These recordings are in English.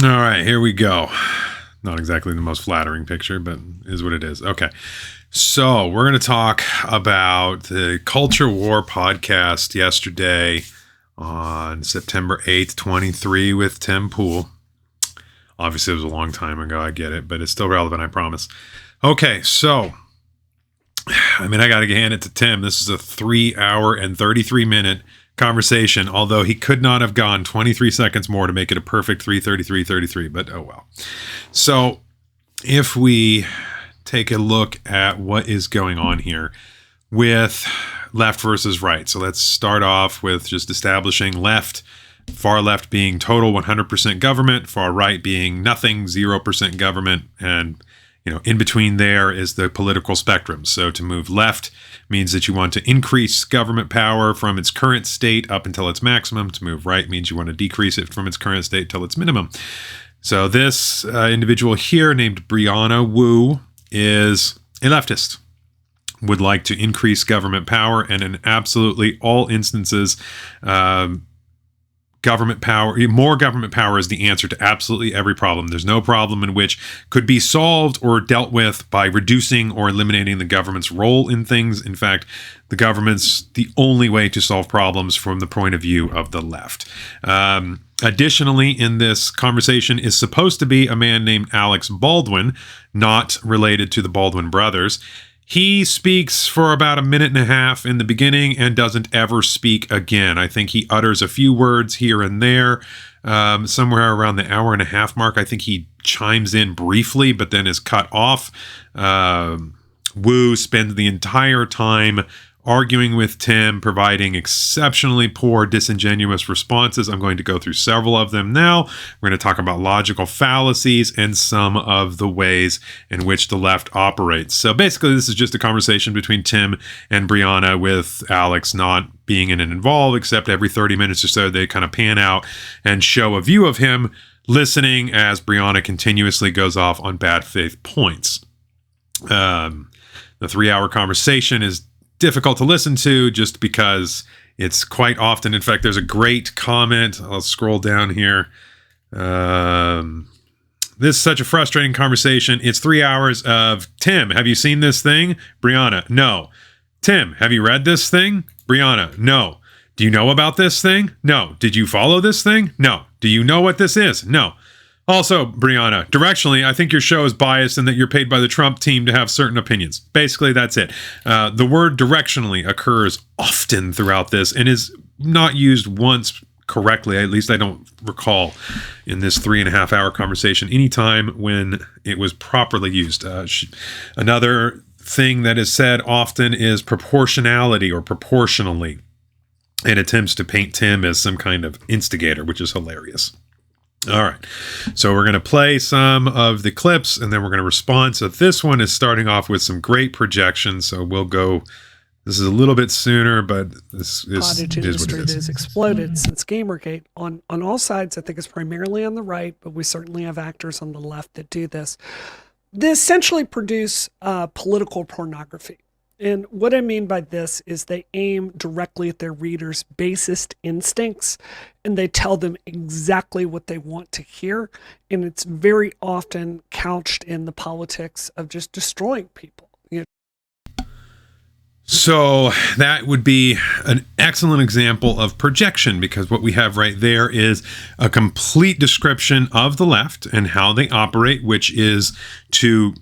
All right, here we go. Not exactly the most flattering picture, but is what it is. Okay. So we're going to talk about the Culture War podcast yesterday on September 8th, 23 with Tim Pool. Obviously, it was a long time ago. I get it, but it's still relevant, I promise. Okay, so, I got to hand it to Tim. This is a 3-hour and 33-minute conversation, although he could not have gone 23 seconds more to make it a perfect 3:33:33, but oh well. So, if we take a look at what is going on here with left versus right. So let's start off with just establishing left, far left being total 100% government, far right being nothing, 0% government, and in between there is the political spectrum. So to move left means that you want to increase government power from its current state up until its maximum. To move right means you want to decrease it from its current state till its minimum. So this individual here named Brianna Wu is a leftist, would like to increase government power, and in absolutely all instances, government power, more government power is the answer to absolutely every problem. There's no problem in which could be solved or dealt with by reducing or eliminating the government's role in things. In fact, the government's the only way to solve problems from the point of view of the left. Additionally, in this conversation is supposed to be a man named Alex Baldwin, not related to the Baldwin brothers. He speaks for about a minute and a half in the beginning and doesn't ever speak again. I think he utters a few words here and there, somewhere around the hour and a half mark. I think he chimes in briefly, but then is cut off. Wu spends the entire time arguing with Tim, providing exceptionally poor, disingenuous responses. I'm going to go through several of them now. We're going to talk about logical fallacies and some of the ways in which the left operates. So basically, this is just a conversation between Tim and Brianna, with Alex not being in it involved, except every 30 minutes or so, they kind of pan out and show a view of him listening as Brianna continuously goes off on bad faith points. The 3-hour conversation is difficult to listen to just because it's quite often. In fact, there's a great comment. I'll scroll down here. This is such a frustrating conversation. It's 3 hours of Tim, have you seen this thing? Brianna, no. Tim, have you read this thing? Brianna, no. Do you know about this thing? No. Did you follow this thing? No. Do you know what this is? No. Also, Brianna, directionally, I think your show is biased and that you're paid by the Trump team to have certain opinions. Basically, that's it. The word directionally occurs often throughout this and is not used once correctly. At least I don't recall in this 3.5-hour conversation any time when it was properly used. Another thing that is said often is proportionality or proportionally, and attempts to paint Tim as some kind of instigator, which is hilarious. All right, so we're going to play some of the clips and then we're going to respond. So this one is starting off with some great projections. So we'll go, this is a little bit sooner, but this is cottage industry that has exploded since Gamergate on all sides. I think it's primarily on the right, but we certainly have actors on the left that do this. They essentially produce political pornography. And what I mean by this is they aim directly at their readers' basest instincts, and they tell them exactly what they want to hear. And it's very often couched in the politics of just destroying people. So that would be an excellent example of projection, because what we have right there is a complete description of the left and how they operate, which is to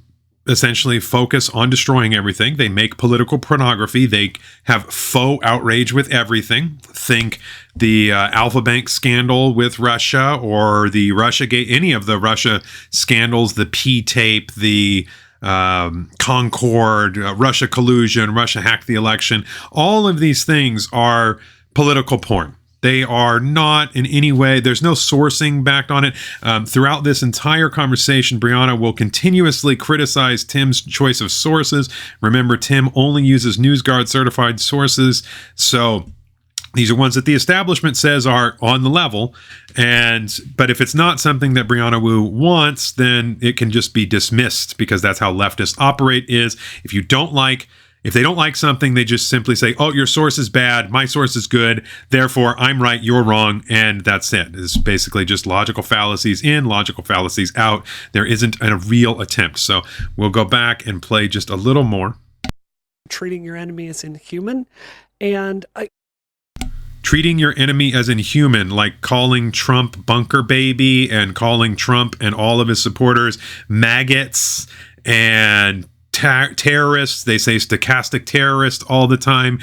essentially focus on destroying everything. They make political pornography. They have faux outrage with everything. Think the Alpha Bank scandal with Russia, or the Russiagate, any of the Russia scandals, the P-tape, the Concord, Russia collusion, Russia hacked the election. All of these things are political porn. They are not in any way, there's no sourcing backed on it. Throughout this entire conversation, Brianna will continuously criticize Tim's choice of sources. Remember, Tim only uses NewsGuard certified sources. So these are ones that the establishment says are on the level. But if it's not something that Brianna Wu wants, then it can just be dismissed, because that's how leftists operate. Is if you don't like If they don't like something, they just simply say, oh, your source is bad, my source is good, therefore I'm right, you're wrong, and that's it. It's basically just logical fallacies in, logical fallacies out. There isn't a real attempt. So we'll go back and play just a little more. Treating your enemy as inhuman. And treating your enemy as inhuman, like calling Trump bunker baby and calling Trump and all of his supporters maggots and terrorists. They say stochastic terrorists all the time.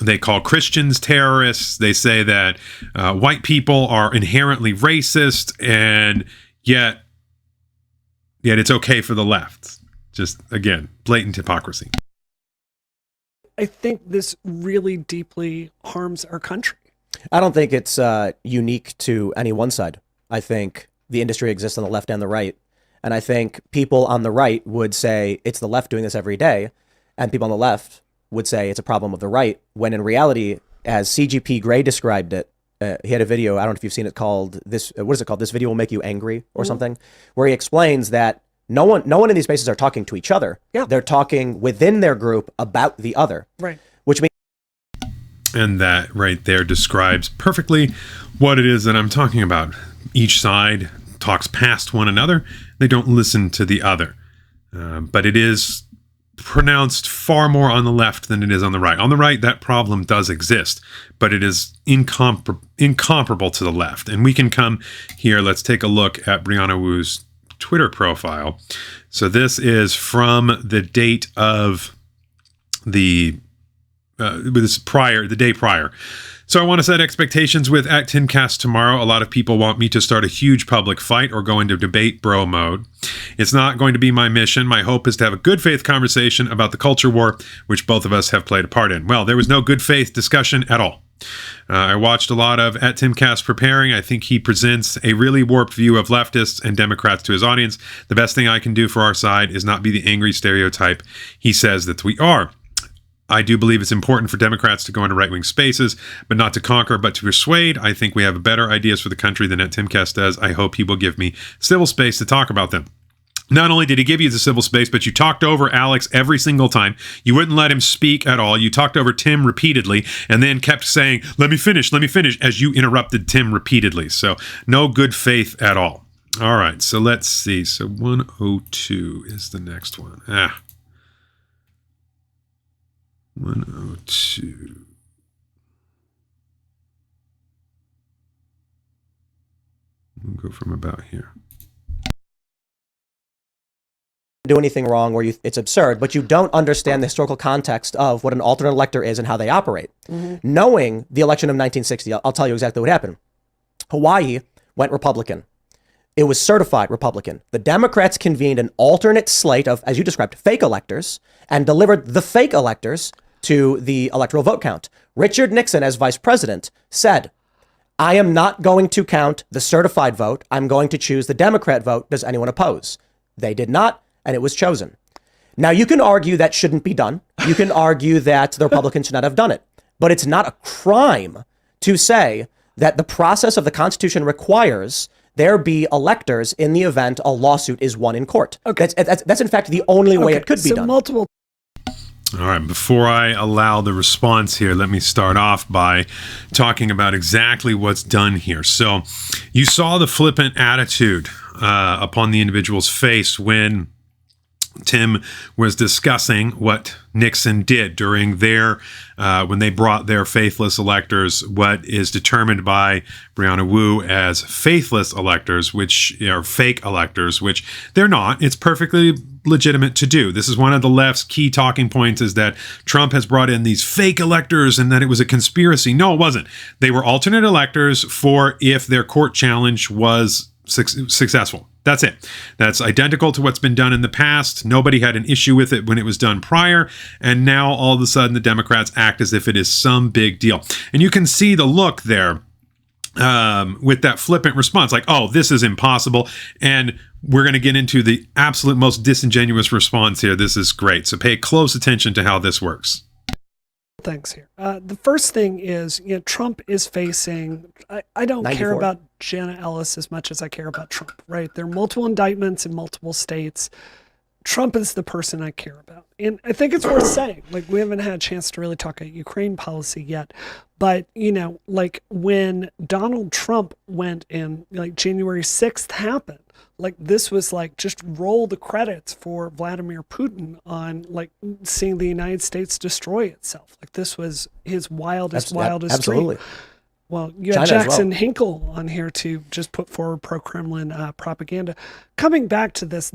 They call Christians terrorists. They say that white people are inherently racist, and yet it's okay for the left. Just, again, blatant hypocrisy. I think this really deeply harms our country. I don't think it's unique to any one side. I think the industry exists on the left and the right. And I think people on the right would say it's the left doing this every day. And people on the left would say it's a problem of the right. When in reality, as CGP Grey described it, he had a video, I don't know if you've seen it, called this, what is it called? This Video Will Make You Angry or something, where he explains that no one in these spaces are talking to each other. Yeah. They're talking within their group about the other. Right. Which means. And that right there describes perfectly what it is that I'm talking about. Each side talks past one another. They don't listen to the other. But it is pronounced far more on the left than it is on the right. On the right, that problem does exist, but it is incomparable to the left. And we can come here. Let's take a look at Brianna Wu's Twitter profile. So this is from the date of the day prior. So I want to set expectations with at Timcast tomorrow. A lot of people want me to start a huge public fight or go into debate bro mode. It's not going to be my mission. My hope is to have a good faith conversation about the culture war, which both of us have played a part in. Well, there was no good faith discussion at all. I watched a lot of at Timcast preparing. I think he presents a really warped view of leftists and Democrats to his audience. The best thing I can do for our side is not be the angry stereotype he says that we are. I do believe it's important for Democrats to go into right-wing spaces, but not to conquer, but to persuade. I think we have better ideas for the country than at Timcast does. I hope he will give me civil space to talk about them. Not only did he give you the civil space, but you talked over Alex every single time. You wouldn't let him speak at all. You talked over Tim repeatedly and then kept saying, let me finish, as you interrupted Tim repeatedly. So no good faith at all. All right, so let's see. So 102 is the next one. 102. We'll go from about here. Do anything wrong where it's absurd, but you don't understand the historical context of what an alternate elector is and how they operate. Mm-hmm. Knowing the election of 1960, I'll tell you exactly what happened. Hawaii went Republican. It was certified Republican. The Democrats convened an alternate slate of, as you described, fake electors and delivered the fake electors to the electoral vote count. Richard Nixon, as vice president, said, I am not going to count the certified vote. I'm going to choose the Democrat vote. Does anyone oppose? They did not, and it was chosen. Now, you can argue that shouldn't be done. You can argue that the Republicans should not have done it. But it's not a crime to say that the process of the Constitution requires there be electors in the event a lawsuit is won in court. Okay. That's in fact the only way it could be done. All right, before I allow the response here, let me start off by talking about exactly what's done here. So you saw the flippant attitude upon the individual's face when Tim was discussing what Nixon did during their, when they brought their faithless electors, what is determined by Brianna Wu as faithless electors, which are fake electors, which they're not. It's perfectly legitimate to do. This is one of the left's key talking points, is that Trump has brought in these fake electors and that it was a conspiracy. No, it wasn't. They were alternate electors for if their court challenge was successful. That's it. That's identical to what's been done in the past. Nobody had an issue with it when it was done prior. And now all of a sudden the Democrats act as if it is some big deal. And you can see the look there with that flippant response, like, oh, this is impossible. And we're going to get into the absolute most disingenuous response here. This is great. So pay close attention to how this works. Things here. The first thing is, Trump is facing, I don't 94. care about Jenna Ellis as much as I care about Trump, right? There are multiple indictments in multiple states. Trump is the person I care about. And I think it's worth saying, like, we haven't had a chance to really talk about Ukraine policy yet. But, you know, like when Donald Trump went and like January 6th happened, like this was like just roll the credits for Vladimir Putin on like seeing the United States destroy itself. Like this was his wildest absolutely. dream. Well, you had China as Jackson well. Hinkle on here to just put forward pro-Kremlin propaganda. Coming back to this,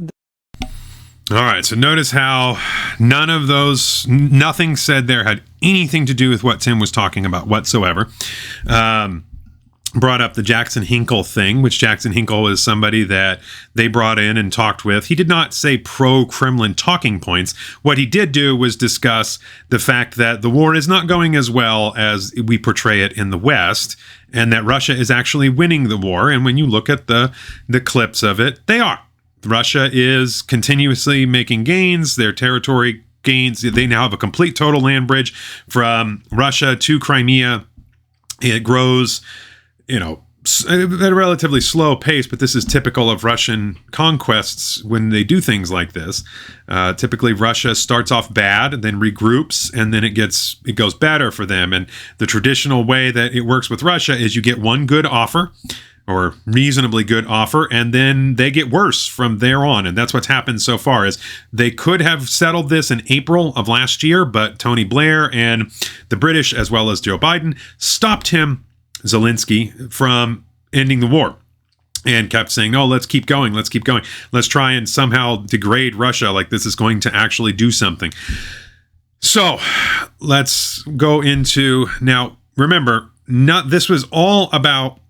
All right, so notice how nothing said there had anything to do with what Tim was talking about whatsoever. Brought up the Jackson Hinkle thing, which Jackson Hinkle is somebody that they brought in and talked with. He did not say pro-Kremlin talking points. What he did do was discuss the fact that the war is not going as well as we portray it in the West, and that Russia is actually winning the war. And when you look at the clips of it, they are. Russia is continuously making gains. Their territory gains. They now have a complete total land bridge from Russia to Crimea. It grows, you know, at a relatively slow pace, but this is typical of Russian conquests when they do things like this. Typically, Russia starts off bad, and then regroups, and then it goes better for them. And the traditional way that it works with Russia is you get one good offer, or reasonably good offer, and then they get worse from there on. And that's what's happened so far. Is they could have settled this in April of last year, but Tony Blair and the British, as well as Joe Biden, stopped him, Zelensky, from ending the war, and kept saying, "No, let's keep going. Let's keep going. Let's try and somehow degrade Russia. Like this is going to actually do something." So let's go into now. Remember, this was all about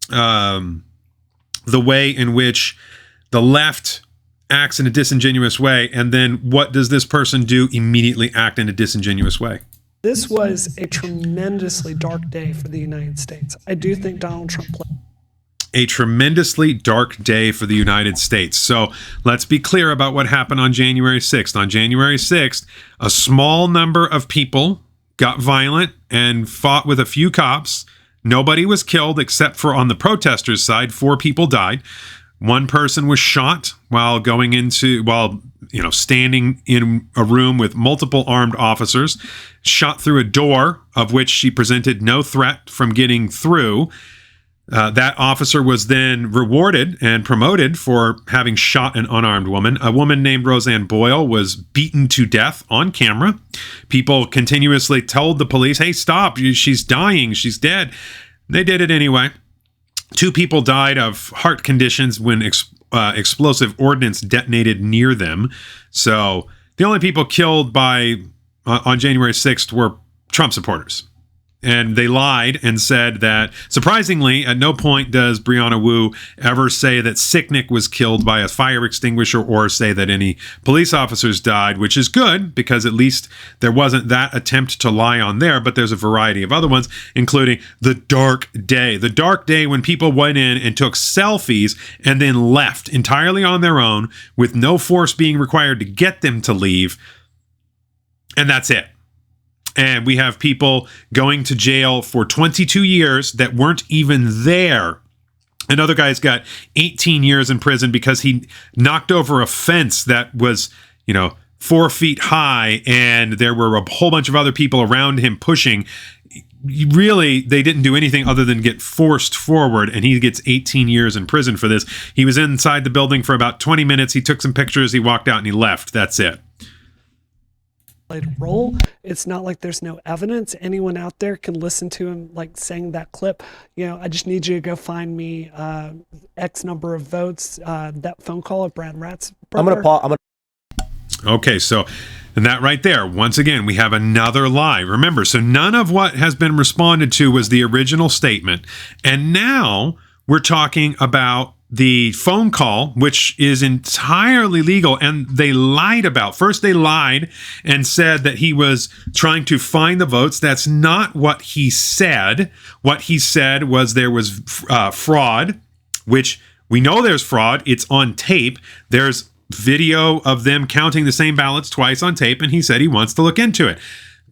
the way in which the left acts in a disingenuous way, and then what does this person do? Immediately act in a disingenuous way. this was a tremendously dark day for the United States. I do think Donald Trump played A tremendously dark day for the United States. So let's be clear about what happened on January 6th. On January 6th, a small number of people got violent and fought with a few cops. Nobody was killed except for on the protesters' side, 4 people died. One person was shot while standing in a room with multiple armed officers, shot through a door of which she presented no threat from getting through. That officer was then rewarded and promoted for having shot an unarmed woman. A woman named Roseanne Boyle was beaten to death on camera. People continuously told the police, "Hey, stop, she's dying, she's dead." They did it anyway. 2 people died of heart conditions when explosive ordnance detonated near them. So the only people killed on January 6th were Trump supporters. And they lied and said that, surprisingly, at no point does Brianna Wu ever say that Sicknick was killed by a fire extinguisher or say that any police officers died, which is good because at least there wasn't that attempt to lie on there. But there's a variety of other ones, including the dark day when people went in and took selfies and then left entirely on their own with no force being required to get them to leave. And that's it. And we have people going to jail for 22 years that weren't even there. Another guy's got 18 years in prison because he knocked over a fence that was, 4 feet high, and there were a whole bunch of other people around him pushing. Really, they didn't do anything other than get forced forward, and he gets 18 years in prison for this. He was inside the building for about 20 minutes. He took some pictures, he walked out, and he left. That's it. a role. It's not like there's no evidence. Anyone out there can listen to him like saying that clip. I just need you to go find me X number of votes. That phone call of Brad Ratz. I'm gonna pause. Okay, so and that right there, once again, we have another lie. Remember, so none of what has been responded to was the original statement, and now we're talking about the phone call, which is entirely legal, and they lied about. First, they lied and said that he was trying to find the votes. That's not what he said. What he said was there was fraud, which we know there's fraud. It's on tape. There's video of them counting the same ballots twice on tape, and he said he wants to look into it.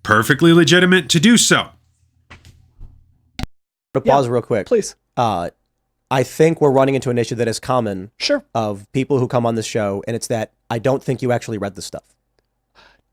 Perfectly legitimate to do so. Pause real quick. Please. I think we're running into an issue that is common Sure. of people who come on this show, and it's that I don't think you actually read the stuff.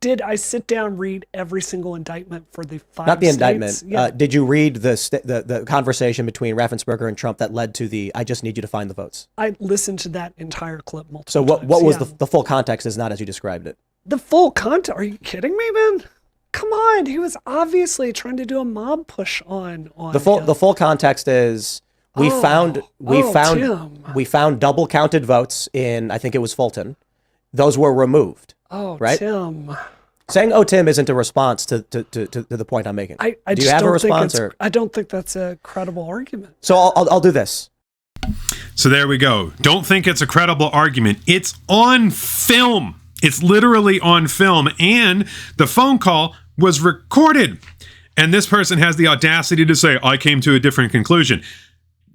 Did I sit down, read every single indictment for the 5 Not the states? indictment. Yeah. Did you read the conversation between Raffensperger and Trump that led to the "I just need you to find the votes"? I listened to that entire clip multiple So times. what was yeah. the full context is not as you described it. The full content? Are you kidding me, man? Come on, he was obviously trying to do a mob push on The him. full context is we found Tim. double counted votes in, I think it was Fulton. Those were removed. Oh, right? Tim. Saying "oh Tim" isn't a response to the point I'm making. I Do you just have a don't response? think Or? it's, I don't think that's a credible argument. So I'll do this. So there we go. Don't think it's a credible argument. It's on film. It's literally on film. And the phone call was recorded. And this person has the audacity to say, I came to a different conclusion.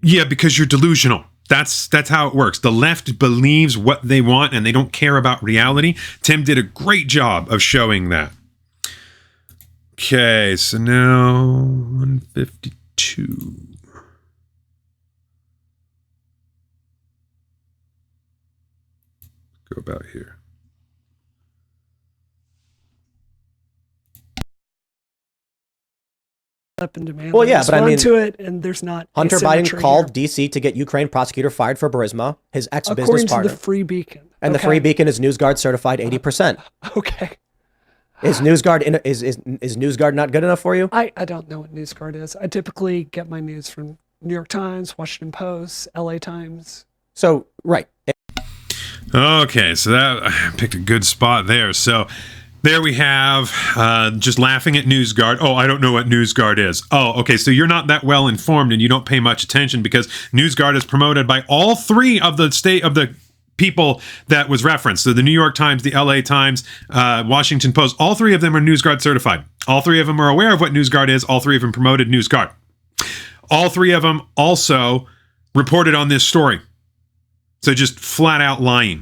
Yeah, because you're delusional. That's how it works. The left believes what they want and they don't care about reality. Tim did a great job of showing that. Okay, so now 152. Go about here. Up and demand. Well, yeah, but I mean, to it, and there's not Hunter Biden asymmetry called here. DC to get Ukraine prosecutor fired for Burisma, his ex-business According to partner. the Free Beacon. And the Free Beacon is NewsGuard certified 80%. Okay. Is NewsGuard not good enough for you? I don't know what NewsGuard is. I typically get my news from New York Times, Washington Post, LA Times. So, right. Okay, so that I picked a good spot there. So there we have just laughing at NewsGuard. Oh, I don't know what NewsGuard is. Oh, okay, so you're not that well informed and you don't pay much attention because NewsGuard is promoted by all three of the people that was referenced. So the New York Times, the LA Times, Washington Post, all three of them are NewsGuard certified. All three of them are aware of what NewsGuard is. All three of them promoted NewsGuard. All three of them also reported on this story. So just flat out lying.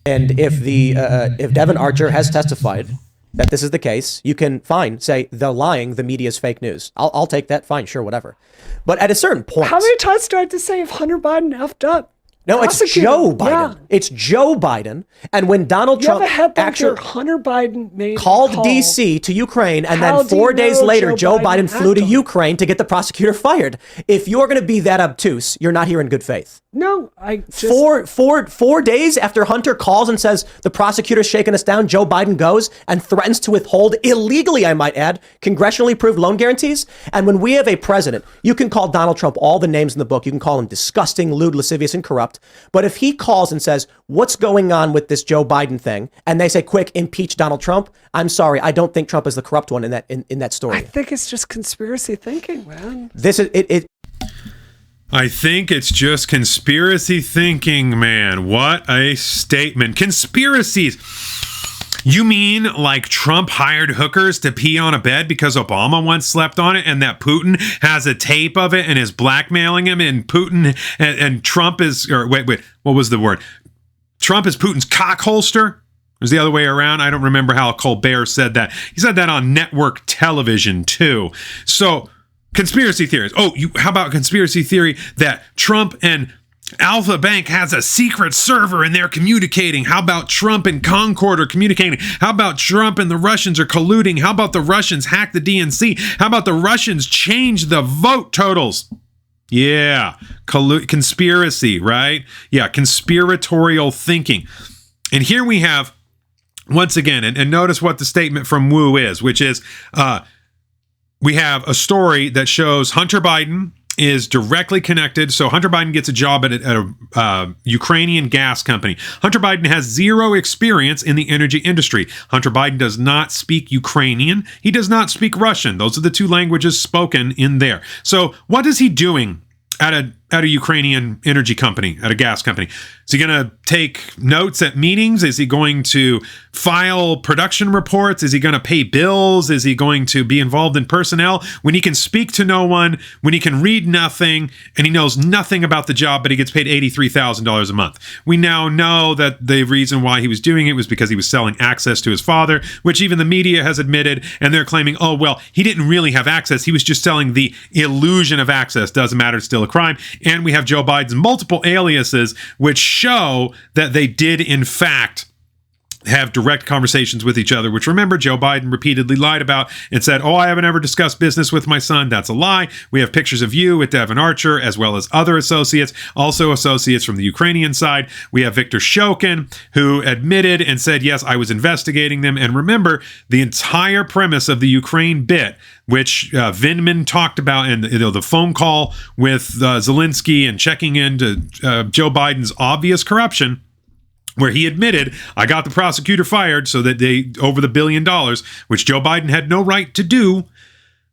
And if Devin Archer has testified that this is the case, you can say they're lying, the media is fake news. I'll take that, fine, sure, whatever. But at a certain point, How many times do I have to say if Hunter Biden effed up? no, it's Prosecute Joe him. Biden. Yeah. It's Joe Biden. And when Donald You Trump have a headline actually here, Hunter Biden made a called call. DC to Ukraine, and How then do you 4 days know later, Joe Joe Biden Biden flew to acted on it? Ukraine to get the prosecutor fired. If you're going to be that obtuse, you're not here in good faith. No, I just... 4 days after Hunter calls and says the prosecutor's shaking us down, Joe Biden goes and threatens to withhold illegally, I might add, congressionally approved loan guarantees. And when we have a president, you can call Donald Trump all the names in the book. You can call him disgusting, lewd, lascivious, and corrupt. But if he calls and says, what's going on with this Joe Biden thing? And they say, quick, impeach Donald Trump. I'm sorry. I don't think Trump is the corrupt one in that story. I think it's just conspiracy thinking, man. This is it. I think it's just conspiracy thinking, man. What a statement. Conspiracies. You mean like Trump hired hookers to pee on a bed because Obama once slept on it and that Putin has a tape of it and is blackmailing him and Putin and Trump is, or wait, what was the word? Trump is Putin's cock holster? It was the other way around. I don't remember how Colbert said that. He said that on network television too. So conspiracy theories. Oh, how about conspiracy theory that Trump and Alpha Bank has a secret server and they're communicating? How about Trump and Concord are communicating? How about Trump and the Russians are colluding? How about the Russians hack the DNC? How about the Russians change the vote totals? Yeah, conspiracy, right? Yeah, conspiratorial thinking. And here we have, once again, and notice what the statement from Wu is, which is, we have a story that shows Hunter Biden is directly connected. So Hunter Biden gets a job at a Ukrainian gas company. Hunter Biden has zero experience in the energy industry. Hunter Biden does not speak Ukrainian. He does not speak Russian. Those are the two languages spoken in there. So what is he doing at a Ukrainian energy company, at a gas company? Is he going to take notes at meetings? Is he going to file production reports? Is he going to pay bills? Is he going to be involved in personnel when he can speak to no one, when he can read nothing, and he knows nothing about the job, but he gets paid $83,000 a month? We now know that the reason why he was doing it was because he was selling access to his father, which even the media has admitted, and they're claiming, oh, well, he didn't really have access. He was just selling the illusion of access. Doesn't matter. It's still a crime. And we have Joe Biden's multiple aliases, which show that they did, in fact, have direct conversations with each other, which, remember, Joe Biden repeatedly lied about and said, oh, I haven't ever discussed business with my son. That's a lie. We have pictures of you with Devon Archer, as well as other associates, also associates from the Ukrainian side. We have Viktor Shokin, who admitted and said, yes, I was investigating them. And remember, the entire premise of the Ukraine bit, which Vindman talked about, and the phone call with Zelensky and checking into Joe Biden's obvious corruption, where he admitted, I got the prosecutor fired so that they, over the $1 billion, which Joe Biden had no right to do.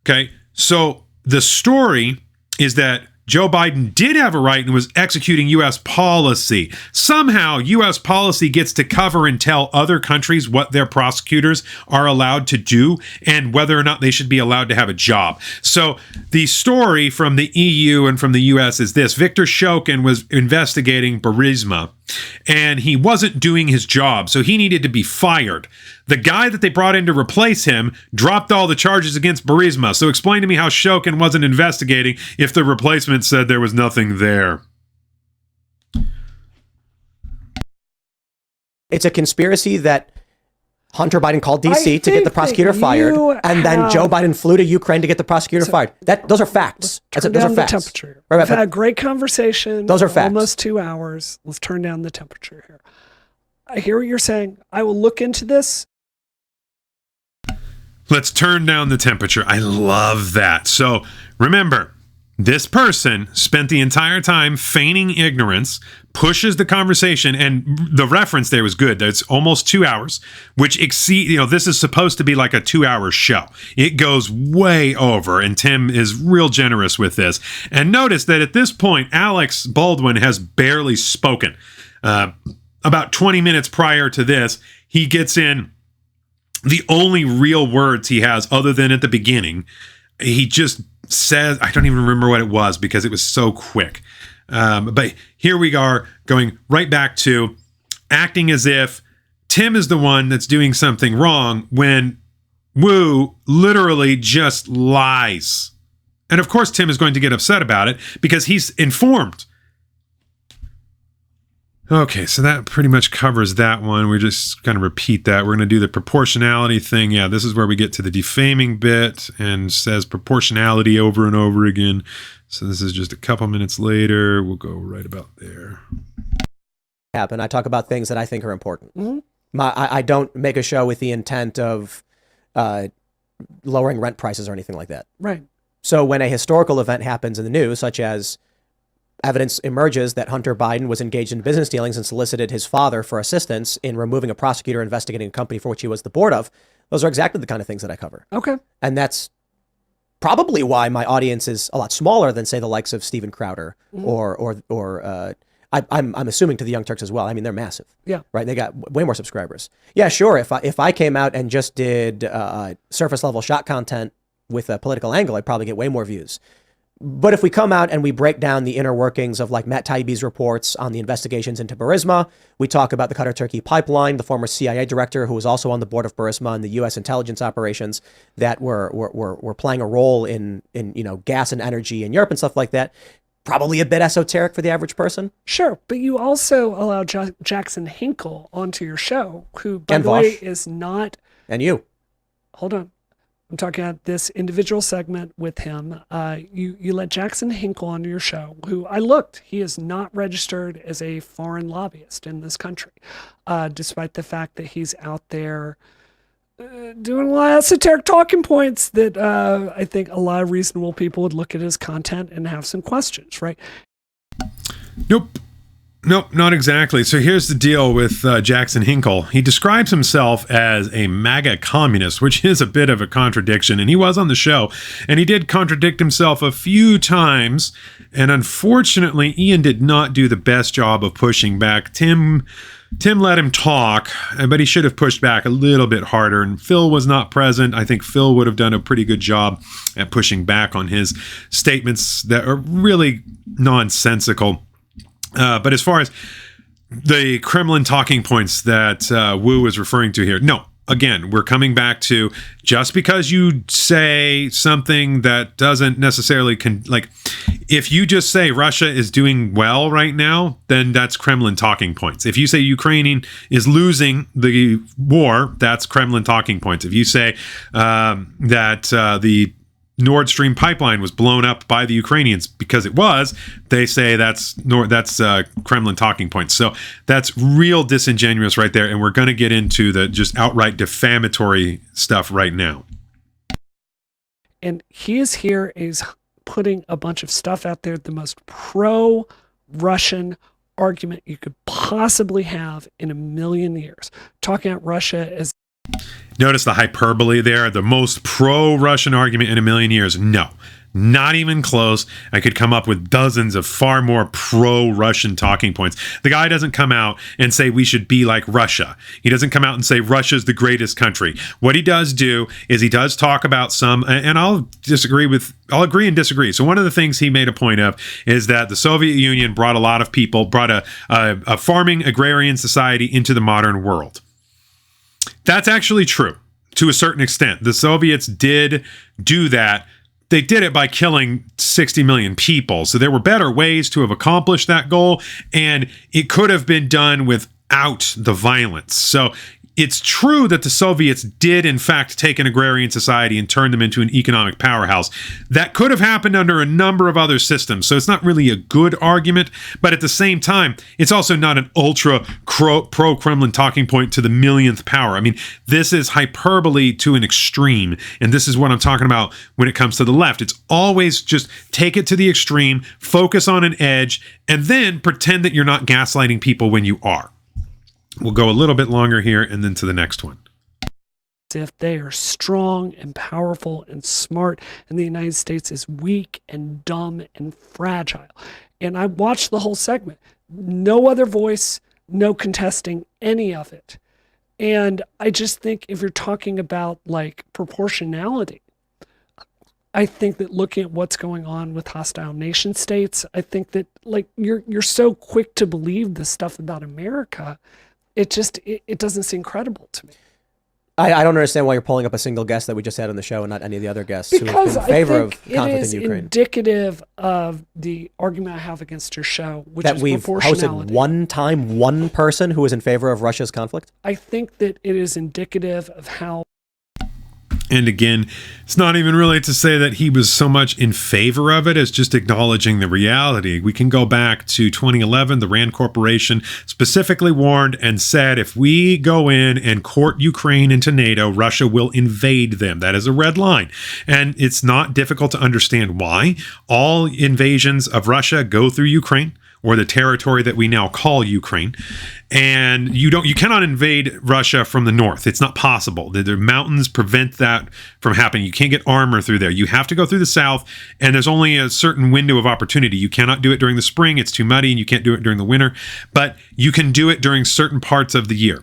Okay, so the story is that Joe Biden did have a right and was executing U.S. policy. Somehow, U.S. policy gets to cover and tell other countries what their prosecutors are allowed to do and whether or not they should be allowed to have a job. So the story from the EU and from the U.S. is this. Viktor Shokin was investigating Burisma, and he wasn't doing his job, so he needed to be fired. The guy that they brought in to replace him dropped all the charges against Burisma. So explain to me how Shokin wasn't investigating if the replacement said there was nothing there. It's a conspiracy that Hunter Biden called D.C. to get the prosecutor fired, and then Joe Biden flew to Ukraine to get the prosecutor fired. Those are facts. Turn those down are the facts. temperature. Right, We've had a great conversation. Those are facts. Almost 2 hours. Let's turn down the temperature here. I hear what you're saying. I will look into this. Let's turn down the temperature. I love that. So remember, this person spent the entire time feigning ignorance, pushes the conversation, and the reference there was good. That's almost 2 hours, which exceed, this is supposed to be like a 2-hour show. It goes way over, and Tim is real generous with this. And notice that at this point, Alex Baldwin has barely spoken. About 20 minutes prior to this, he gets in the only real words he has other than at the beginning. He just says, I don't even remember what it was because it was so quick. But here we are going right back to acting as if Tim is the one that's doing something wrong when Wu literally just lies. And of course, Tim is going to get upset about it because he's informed. Okay, so that pretty much covers that one. We're just going to repeat that. We're going to do the proportionality thing. Yeah, this is where we get to the defaming bit and says proportionality over and over again. So this is just a couple minutes later. We'll go right about there. Happen. I talk about things that I think are important. Mm-hmm. I don't make a show with the intent of lowering rent prices or anything like that. Right. So when a historical event happens in the news, such as evidence emerges that Hunter Biden was engaged in business dealings and solicited his father for assistance in removing a prosecutor investigating a company for which he was the board of, those are exactly the kind of things that I cover. Okay. And that's probably why my audience is a lot smaller than, say, the likes of Steven Crowder or I'm assuming to the Young Turks as well. I mean, they're massive. Yeah. Right. They got way more subscribers. Yeah, sure. If I came out and just did surface level shot content with a political angle, I'd probably get way more views. But if we come out and we break down the inner workings of like Matt Taibbi's reports on the investigations into Burisma, we talk about the Qatar-Turkey pipeline, the former CIA director who was also on the board of Burisma and the U.S. intelligence operations that were playing a role in gas and energy in Europe and stuff like that. Probably a bit esoteric for the average person. Sure, but you also allow Jackson Hinkle onto your show, who, by And the way, Vosh. is not... And you. Hold on. I'm talking about this individual segment with him. You let Jackson Hinkle onto your show, who I looked. He is not registered as a foreign lobbyist in this country, despite the fact that he's out there doing a lot of esoteric talking points that I think a lot of reasonable people would look at his content and have some questions, right? Nope, not exactly. So here's the deal with Jackson Hinkle. He describes himself as a MAGA communist, which is a bit of a contradiction. And he was on the show, and he did contradict himself a few times. And unfortunately, Ian did not do the best job of pushing back. Tim let him talk, but he should have pushed back a little bit harder. And Phil was not present. I think Phil would have done a pretty good job at pushing back on his statements that are really nonsensical. But as far as the Kremlin talking points that Wu is referring to here, no, again, we're coming back to just because you say something that doesn't necessarily like, if you just say Russia is doing well right now, then that's Kremlin talking points. If you say Ukraine is losing the war, that's Kremlin talking points. If you say that the Nord Stream pipeline was blown up by the Ukrainians because it was, they say that's Kremlin talking points. So that's real disingenuous right there. And we're going to get into the just outright defamatory stuff right now. And he is putting a bunch of stuff out there, the most pro-Russian argument you could possibly have in a million years. Talking about Russia as... Notice the hyperbole there, the most pro-Russian argument in a million years. No, not even close. I could come up with dozens of far more pro-Russian talking points. The guy doesn't come out and say we should be like Russia. He doesn't come out and say Russia's the greatest country. What he does do is he does talk about some, and I'll agree and disagree. So one of the things he made a point of is that the Soviet Union brought a farming agrarian society into the modern world. That's actually true to a certain extent. The Soviets did do that. They did it by killing 60 million people. So there were better ways to have accomplished that goal, and it could have been done without the violence. So it's true that the Soviets did, in fact, take an agrarian society and turn them into an economic powerhouse. That could have happened under a number of other systems. So it's not really a good argument, but at the same time, it's also not an ultra pro-Kremlin talking point to the millionth power. I mean, this is hyperbole to an extreme, and this is what I'm talking about when it comes to the left. It's always just take it to the extreme, focus on an edge, and then pretend that you're not gaslighting people when you are. We'll go a little bit longer here and then to the next one. If they are strong and powerful and smart, and the United States is weak and dumb and fragile. And I watched the whole segment. No other voice, no contesting any of it. And I just think if you're talking about like proportionality, I think that looking at what's going on with hostile nation states, I think that like you're so quick to believe this stuff about America. It doesn't seem credible to me. I don't understand why you're pulling up a single guest that we just had on the show and not any of the other guests because who have been in favor of it conflict is in Ukraine. Indicative of the argument I have against your show, which that is we've proportionality. hosted one person who is in favor of Russia's conflict? I think that it is indicative of how... And again, it's not even really to say that he was so much in favor of it as just acknowledging the reality. We can go back to 2011. The Rand Corporation specifically warned and said, if we go in and court Ukraine into NATO, Russia will invade them. That is a red line. And it's not difficult to understand why. All invasions of Russia go through Ukraine, or the territory that we now call Ukraine. And you cannot invade Russia from the north. It's not possible. The mountains prevent that from happening. You can't get armor through there. You have to go through the south, and there's only a certain window of opportunity. You cannot do it during the spring. It's too muddy, and you can't do it during the winter. But you can do it during certain parts of the year.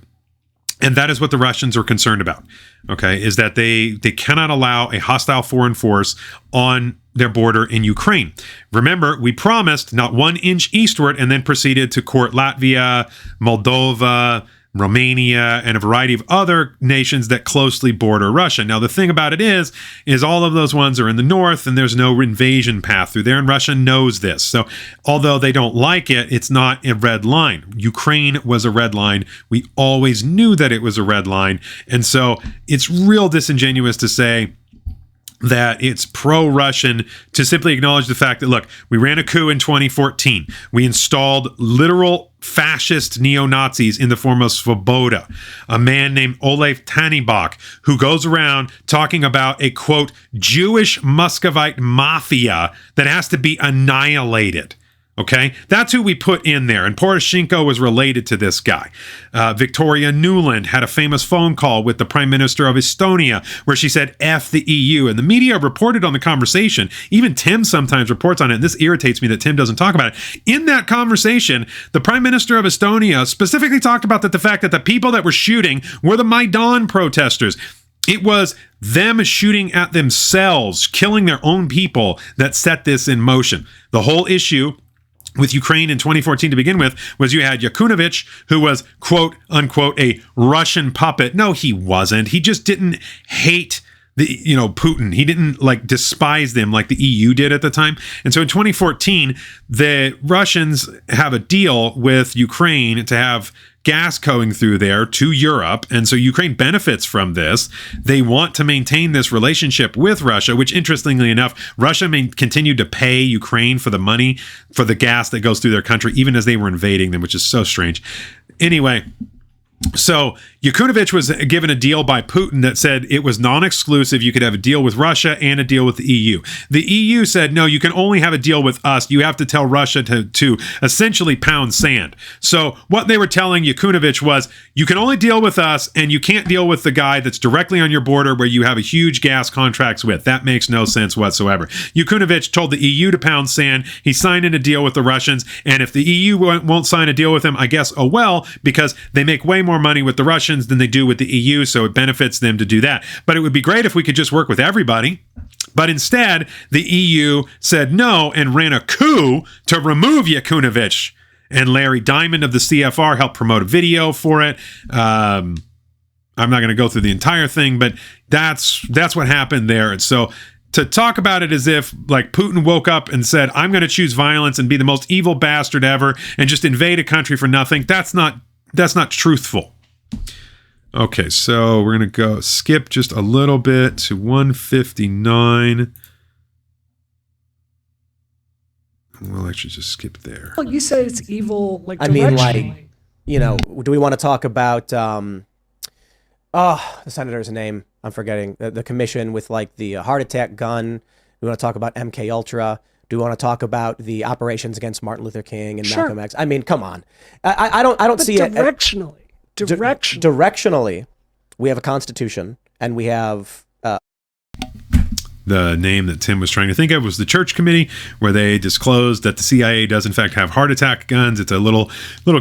And that is what the Russians are concerned about, okay, is that they cannot allow a hostile foreign force on their border in Ukraine. Remember, we promised not 1 inch eastward and then proceeded to court Latvia, Moldova, Romania, and a variety of other nations that closely border Russia. Now, the thing about it is all of those ones are in the north, and there's no invasion path through there, and Russia knows this. So although they don't like it, it's not a red line. Ukraine was a red line. We always knew that it was a red line. And so it's real disingenuous to say that it's pro-Russian to simply acknowledge the fact that, look, we ran a coup in 2014. We installed literal fascist neo-Nazis in the form of Svoboda, a man named Oleg Tannibok, who goes around talking about a, quote, Jewish Muscovite mafia that has to be annihilated. Okay, that's who we put in there. And Poroshenko was related to this guy. Victoria Nuland had a famous phone call with the Prime Minister of Estonia where she said, F the EU. And the media reported on the conversation. Even Tim sometimes reports on it. And this irritates me that Tim doesn't talk about it. In that conversation, the Prime Minister of Estonia specifically talked about the fact that the people that were shooting were the Maidan protesters. It was them shooting at themselves, killing their own people that set this in motion. The whole issue with Ukraine in 2014 to begin with was you had Yanukovych, who was quote unquote a Russian puppet. No, he wasn't. He just didn't hate Putin. He didn't like despise them like the EU did at the time. And so in 2014, the Russians have a deal with Ukraine to have gas going through there to Europe. And so Ukraine benefits from this. They want to maintain this relationship with Russia, which interestingly enough, Russia continued to pay Ukraine for the money for the gas that goes through their country, even as they were invading them, which is so strange. Anyway, so Yanukovych was given a deal by Putin that said it was non-exclusive. You could have a deal with Russia and a deal with the EU. The EU said, no, you can only have a deal with us. You have to tell Russia to essentially pound sand. So what they were telling Yanukovych was, you can only deal with us and you can't deal with the guy that's directly on your border where you have a huge gas contracts with. That makes no sense whatsoever. Yanukovych told the EU to pound sand. He signed in a deal with the Russians. And if the EU won't sign a deal with him, I guess, oh well, because they make way more money with the Russians than they do with the EU, so it benefits them to do that. But it would be great if we could just work with everybody. But instead, the EU said no and ran a coup to remove Yanukovych. And Larry Diamond of the CFR helped promote a video for it. I'm not going to go through the entire thing, but that's what happened there. And so to talk about it as if like Putin woke up and said, I'm going to choose violence and be the most evil bastard ever and just invade a country for nothing, that's not truthful. Okay, so we're going to skip just a little bit to 159. We'll actually just skip there. Well, you said it's evil, like, I mean, directionally. like, do we want to talk about, the senator's name? I'm forgetting. The commission with, like, the heart attack gun. We want to talk about MK Ultra. Do we want to talk about the operations against Martin Luther King and Malcolm X? I mean, come on. I don't see it. Directionally, we have a constitution and we have the name that Tim was trying to think of was the Church Committee, where they disclosed that the CIA does in fact have heart attack guns. It's a little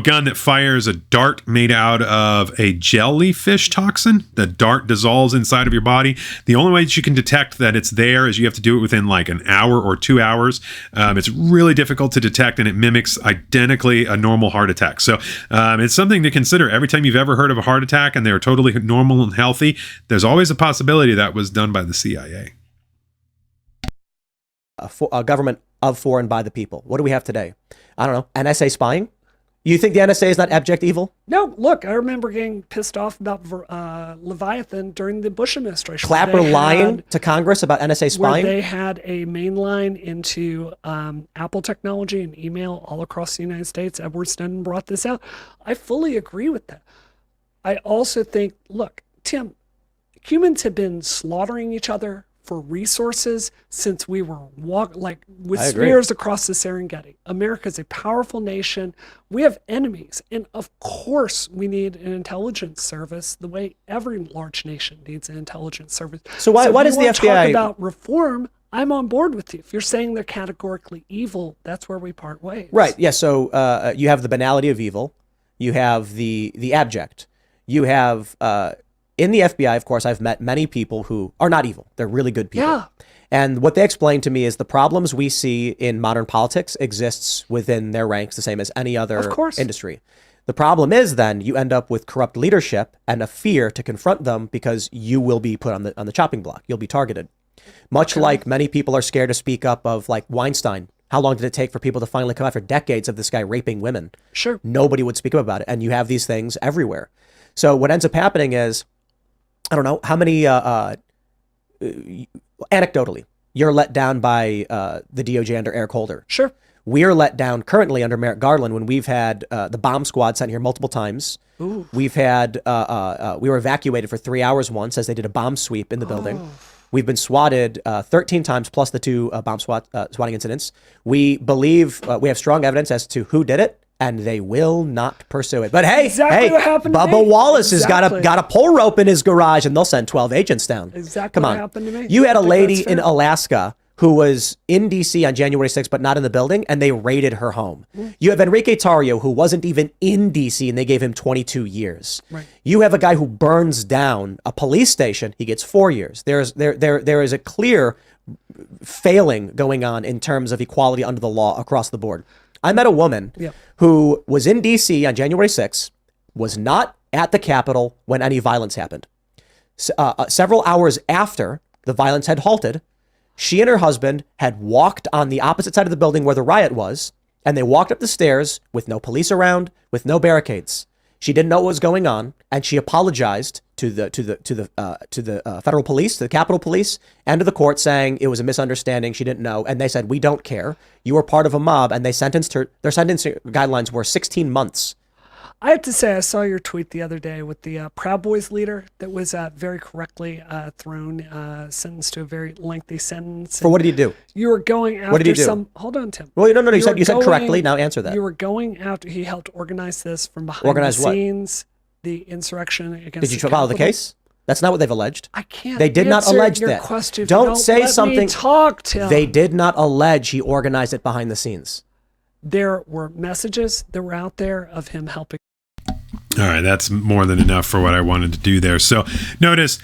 gun that fires a dart made out of a jellyfish toxin. The dart dissolves inside of your body. The only way that you can detect that it's there is you have to do it within like an hour or 2 hours. It's really difficult to detect, and it mimics identically a normal heart attack. So it's something to consider. Every time you've ever heard of a heart attack and they're totally normal and healthy, there's always a possibility that was done by the CIA. A government of, for, and by the people. What do we have today? I don't know. NSA spying? You think the NSA is not abject evil? No, look, I remember getting pissed off about Leviathan during the Bush administration. Clapper lying to Congress about NSA spying? Where they had a main line into Apple technology and email all across the United States. Edward Snowden brought this out. I fully agree with that. I also think, look, Tim, humans have been slaughtering each other for resources since we were with spears across the Serengeti. America's a powerful nation. We have enemies. And of course we need an intelligence service the way every large nation needs an intelligence service. So why does the FBI talk about reform? I'm on board with you. If you're saying they're categorically evil, that's where we part ways. Right. Yeah. So you have the banality of evil. You have the abject. You have in the FBI, of course, I've met many people who are not evil. They're really good people. Yeah. And what they explain to me is the problems we see in modern politics exists within their ranks, the same as any other industry. The problem is then you end up with corrupt leadership and a fear to confront them because you will be put on the chopping block. You'll be targeted. Much like many people are scared to speak up of like Weinstein. How long did it take for people to finally come after decades of this guy raping women? Sure. Nobody would speak up about it. And you have these things everywhere. So what ends up happening is, I don't know how many, anecdotally, you're let down by the DOJ under Eric Holder. Sure. We are let down currently under Merrick Garland when we've had the bomb squad sent here multiple times. Ooh. We've had, we were evacuated for 3 hours once as they did a bomb sweep in the building. We've been swatted 13 times plus the 2 bomb swatting incidents. We believe we have strong evidence as to who did it, and they will not pursue it. But hey, what happened to Bubba me. Wallace has got a pull rope in his garage, and they'll send 12 agents down. Exactly what happened to me. You had a lady in Alaska who was in D.C. on January 6th, but not in the building, and they raided her home. You have Enrique Tarrio, who wasn't even in D.C., and they gave him 22 years. Right. You have a guy who burns down a police station. He gets 4 years. There is a clear failing going on in terms of equality under the law across the board. I met a woman Yep. who was in D.C. on January 6th, was not at the Capitol when any violence happened. Several hours after the violence had halted, she and her husband had walked on the opposite side of the building where the riot was, and they walked up the stairs with no police around, with no barricades. She didn't know what was going on, and she apologized to the federal police, to the Capitol Police, and to the court, saying it was a misunderstanding. She didn't know, and they said, "We don't care. You were part of a mob," and they sentenced her. Their sentencing guidelines were 16 months. I have to say, I saw your tweet the other day with the Proud Boys leader that was very correctly sentenced to a very lengthy sentence. For what did he do? You were going after What did he do? some. Hold on, Tim. Well, no. You said going- correctly. Now answer that. You were going after. He helped organize this from behind Organize the what? scenes. The insurrection against. Did you follow the Capitol. case? That's not what they've alleged. I can't. They did not answer allege your that. Question if you Don't say let something. Me talk, Tim. They did not allege he organized it behind the scenes. There were messages that were out there of him helping. All right, that's more than enough for what I wanted to do there. So notice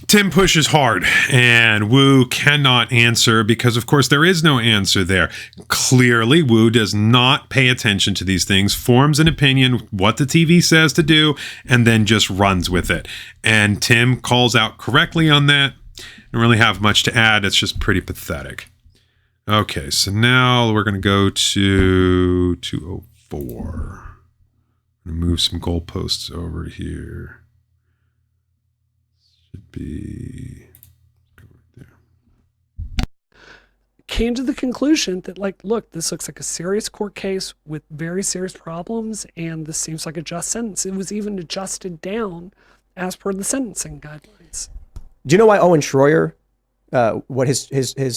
Tim pushes hard and Wu cannot answer because, of course, there is no answer there. Clearly, Wu does not pay attention to these things, forms an opinion, what the TV says to do, and then just runs with it. And Tim calls out correctly on that. Don't really have much to add. It's just pretty pathetic. Okay, so now we're going to go to 204. Move some goalposts over here. Should be go right there. Came to the conclusion that, like, look, this looks like a serious court case with very serious problems, and this seems like a just sentence. It was even adjusted down as per the sentencing guidelines. Do you know why Owen Schroyer, what his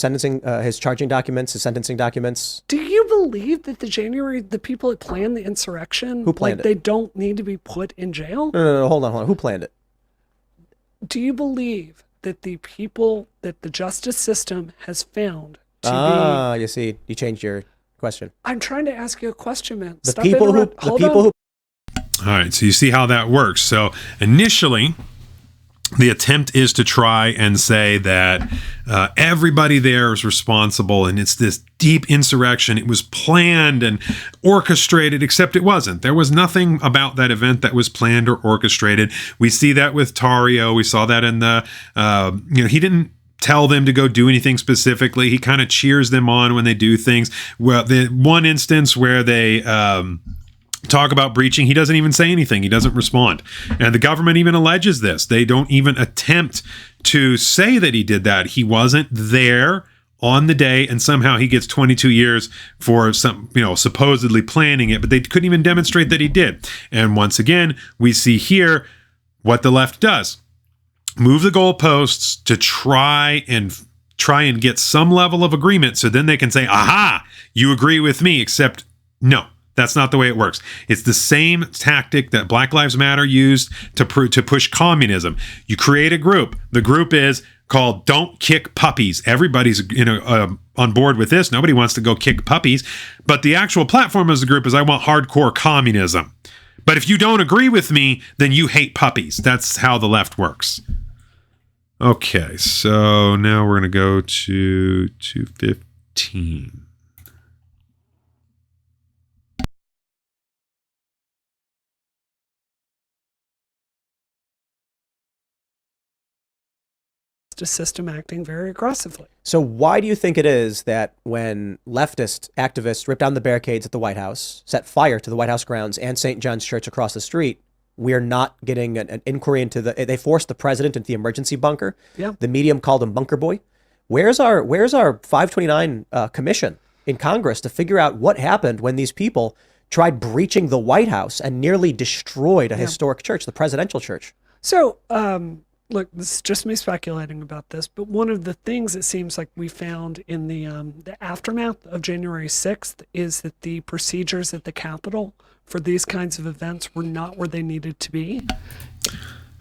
sentencing, his charging documents, his sentencing documents? Do you believe that the people that planned the insurrection, Who planned it? they don't need to be put in jail? No, hold on. Who planned it? Do you believe that the people that the justice system has found to You see, you changed your question. I'm trying to ask you a question, man. The Stop people who, interrupt- the hold people on. who. All right, so you see how that works. So initially, the attempt is to try and say that everybody there is responsible and it's this deep insurrection. It was planned and orchestrated, except it wasn't. There was nothing about that event that was planned or orchestrated. We see that with Tario. We saw that in the, he didn't tell them to go do anything specifically. He kind of cheers them on when they do things. Well, the one instance where they talk about breaching, he doesn't even say anything. He doesn't respond. And the government even alleges this. They don't even attempt to say that he did that. He wasn't there on the day, and somehow he gets 22 years for some, supposedly planning it, but they couldn't even demonstrate that he did. And once again, we see here what the left does. Move the goalposts to try and get some level of agreement, so then they can say, aha, you agree with me, except no. That's not the way it works. It's the same tactic that Black Lives Matter used to push communism. You create a group. The group is called Don't Kick Puppies. Everybody's on board with this. Nobody wants to go kick puppies. But the actual platform of the group is I want hardcore communism. But if you don't agree with me, then you hate puppies. That's how the left works. Okay, so now we're going to go to 215. System acting very aggressively. So why do you think it is that when leftist activists ripped down the barricades at the White House, set fire to the White House grounds and St. John's Church across the street, we are not getting an inquiry into they forced the president into the emergency bunker. Yeah. The medium called him Bunker Boy. Where's our 529 commission in Congress to figure out what happened when these people tried breaching the White House and nearly destroyed a historic church, the presidential church? So, look, this is just me speculating about this, but one of the things it seems like we found in the aftermath of January 6th is that the procedures at the Capitol for these kinds of events were not where they needed to be.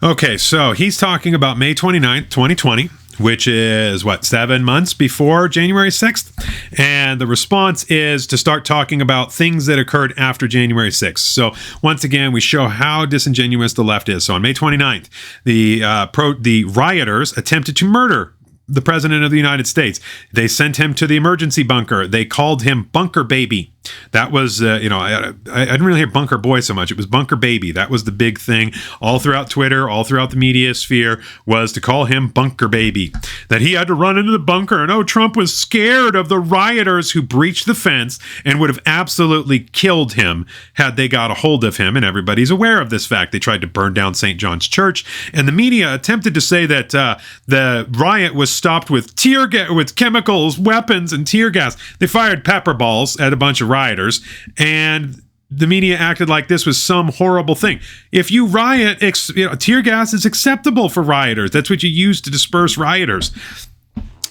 Okay, so he's talking about May 29th, 2020, which is, 7 months before January 6th? And the response is to start talking about things that occurred after January 6th. So once again, we show how disingenuous the left is. So on May 29th, the rioters attempted to murder the president of the United States. They sent him to the emergency bunker. They called him Bunker Baby. That was, I didn't really hear Bunker Boy so much. It was Bunker Baby. That was the big thing all throughout Twitter, all throughout the media sphere, was to call him Bunker Baby. That he had to run into the bunker, and Trump was scared of the rioters who breached the fence and would have absolutely killed him had they got a hold of him. And everybody's aware of this fact. They tried to burn down St. John's Church, and the media attempted to say that the riot was stopped with with chemicals, weapons, and tear gas. They fired pepper balls at a bunch of rioters, and the media acted like this was some horrible thing. If you riot, tear gas is acceptable for rioters. That's what you use to disperse rioters.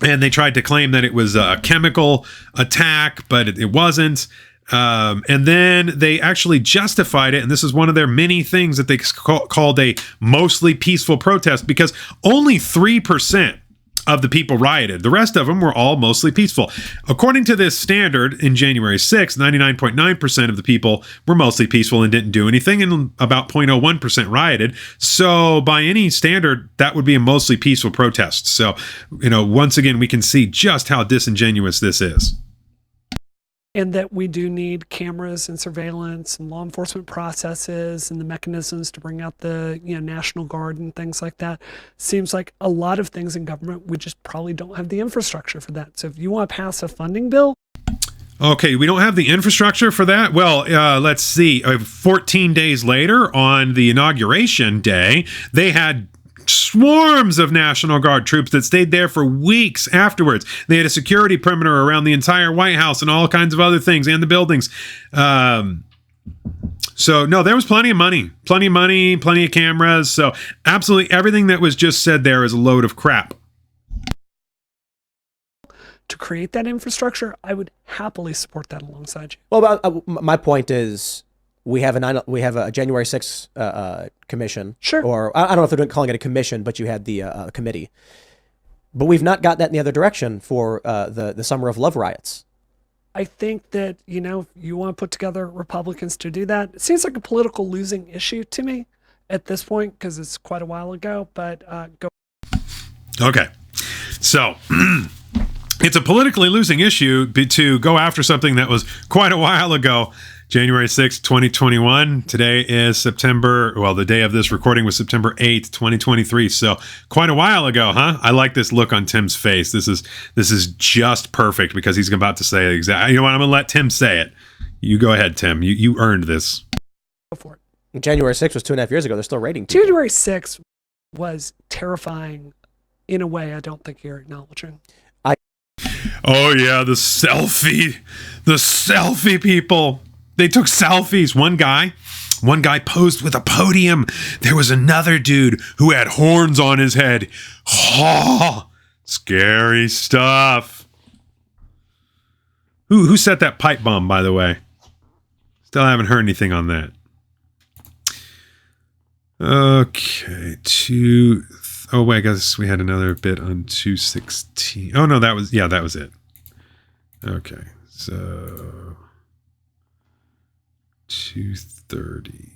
And they tried to claim that it was a chemical attack, but it wasn't. And then they actually justified it, and this is one of their many things that they called a mostly peaceful protest, because only 3% of the people rioted. The rest of them were all mostly peaceful. According to this standard, in January 6th, 99.9% of the people were mostly peaceful and didn't do anything, and about 0.01% rioted. So by any standard, that would be a mostly peaceful protest. So, once again, we can see just how disingenuous this is. And that we do need cameras and surveillance and law enforcement processes and the mechanisms to bring out the National Guard and things like that. Seems like a lot of things in government, we just probably don't have the infrastructure for that. So if you want to pass a funding bill. Okay, we don't have the infrastructure for that. Well, let's see. 14 days later, on the inauguration day, they had swarms of National Guard troops that stayed there for weeks afterwards. They had a security perimeter around the entire White House and all kinds of other things, and the buildings. So no, there was plenty of money, plenty of cameras. So absolutely everything that was just said there is a load of crap. To create that infrastructure, I would happily support that alongside you. Well, my point is, we have a January 6th commission. Sure. Or I don't know if they're calling it a commission, but you had the committee. But we've not got that in the other direction for the Summer of Love riots. I think that, if you want to put together Republicans to do that, it seems like a political losing issue to me at this point, because it's quite a while ago, but go. Okay. So it's a politically losing issue to go after something that was quite a while ago. January 6th, 2021. Today is the day of this recording was September 8th, 2023. So quite a while ago, huh? I like this look on Tim's face. This is just perfect, because he's about to say exactly. You know what? I'm going to let Tim say it. You go ahead, Tim. You earned this. Go for it. January 6th was 2.5 years ago. They're still raiding people. January 6th was terrifying in a way I don't think you're acknowledging. Oh yeah, the selfie people. They took selfies. One guy posed with a podium. There was another dude who had horns on his head. Oh, scary stuff. Who set that pipe bomb, by the way? Still haven't heard anything on that. Okay, I guess we had another bit on 216. Oh no, that was it. Okay, so 230.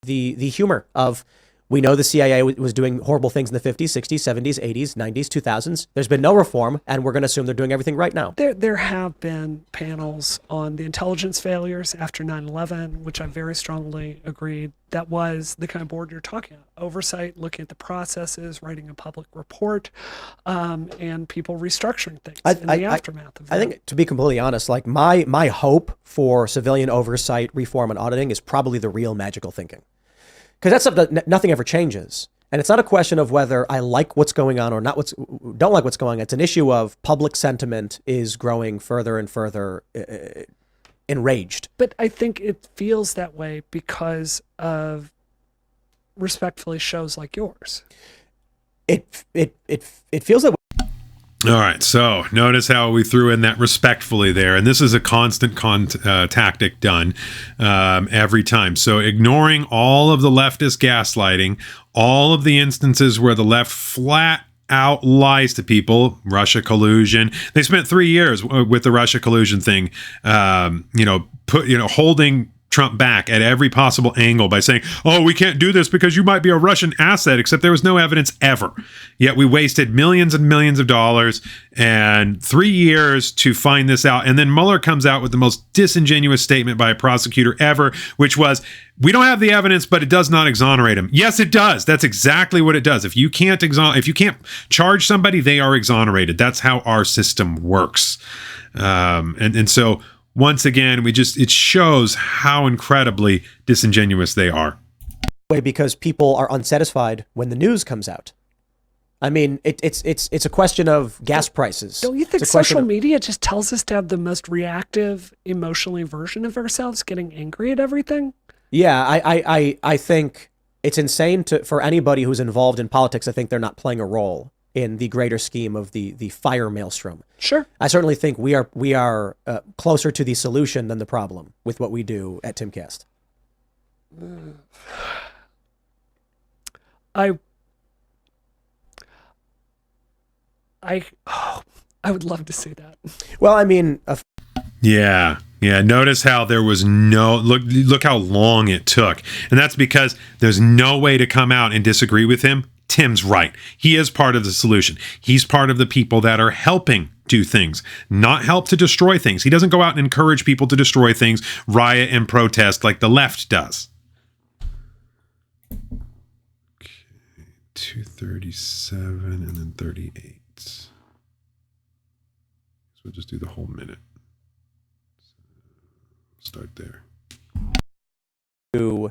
The humor of, we know the CIA was doing horrible things in the 50s, 60s, 70s, 80s, 90s, 2000s. There's been no reform, and we're going to assume they're doing everything right now. There have been panels on the intelligence failures after 9/11, which I very strongly agreed. That was the kind of board you're talking about. Oversight, looking at the processes, writing a public report, and people restructuring things in the aftermath of that. I think, to be completely honest, like my hope for civilian oversight, reform, and auditing is probably the real magical thinking. Because that's something that nothing ever changes. And it's not a question of whether I like what's going on or don't like what's going on. It's an issue of public sentiment is growing further and further enraged. But I think it feels that way because of, respectfully, shows like yours. It feels that way. All right, so notice how we threw in that respectfully there, and this is a constant tactic done every time. So ignoring all of the leftist gaslighting, all of the instances where the left flat out lies to people, Russia collusion. They spent 3 years with the Russia collusion thing, holding Trump back at every possible angle by saying, oh, we can't do this because you might be a Russian asset, except there was no evidence ever. Yet we wasted millions and millions of dollars and 3 years to find this out. And then Mueller comes out with the most disingenuous statement by a prosecutor ever, which was, we don't have the evidence, but it does not exonerate him. Yes, it does. That's exactly what it does. If you can't charge somebody, they are exonerated. That's how our system works. And so once again, it shows how incredibly disingenuous they are. Because people are unsatisfied when the news comes out. I mean, it's a question of gas prices. Don't you think social media just tells us to have the most reactive, emotionally version of ourselves, getting angry at everything? Yeah, I think it's insane for anybody who's involved in politics. I think they're not playing a role in the greater scheme of the fire maelstrom. Sure. I certainly think we are closer to the solution than the problem with what we do at Timcast. I would love to see that. Well, I mean, yeah. Notice how there was look how long it took. And that's because there's no way to come out and disagree with him. Tim's right. He is part of the solution. He's part of the people that are helping do things, not help to destroy things. He doesn't go out and encourage people to destroy things, riot and protest like the left does. Okay, 237 and then 38. So we'll just do the whole minute. Start there. To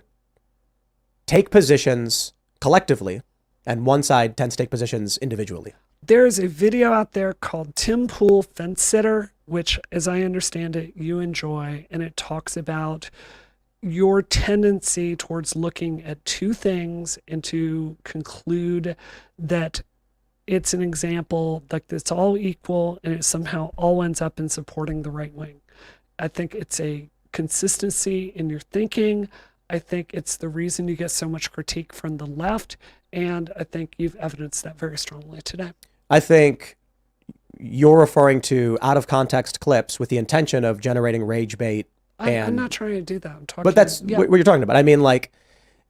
take positions collectively, and one side tends to take positions individually. There's a video out there called Tim Pool Fence Sitter, which, as I understand it, you enjoy, and it talks about your tendency towards looking at two things and to conclude that it's an example, like it's all equal, and it somehow all ends up in supporting the right wing. I think it's a consistency in your thinking. I think it's the reason you get so much critique from the left, and I think you've evidenced that very strongly today. I think you're referring to out of context clips with the intention of generating rage bait. I'm not trying to do that. I'm talking. But that's what you're talking about. I mean, like,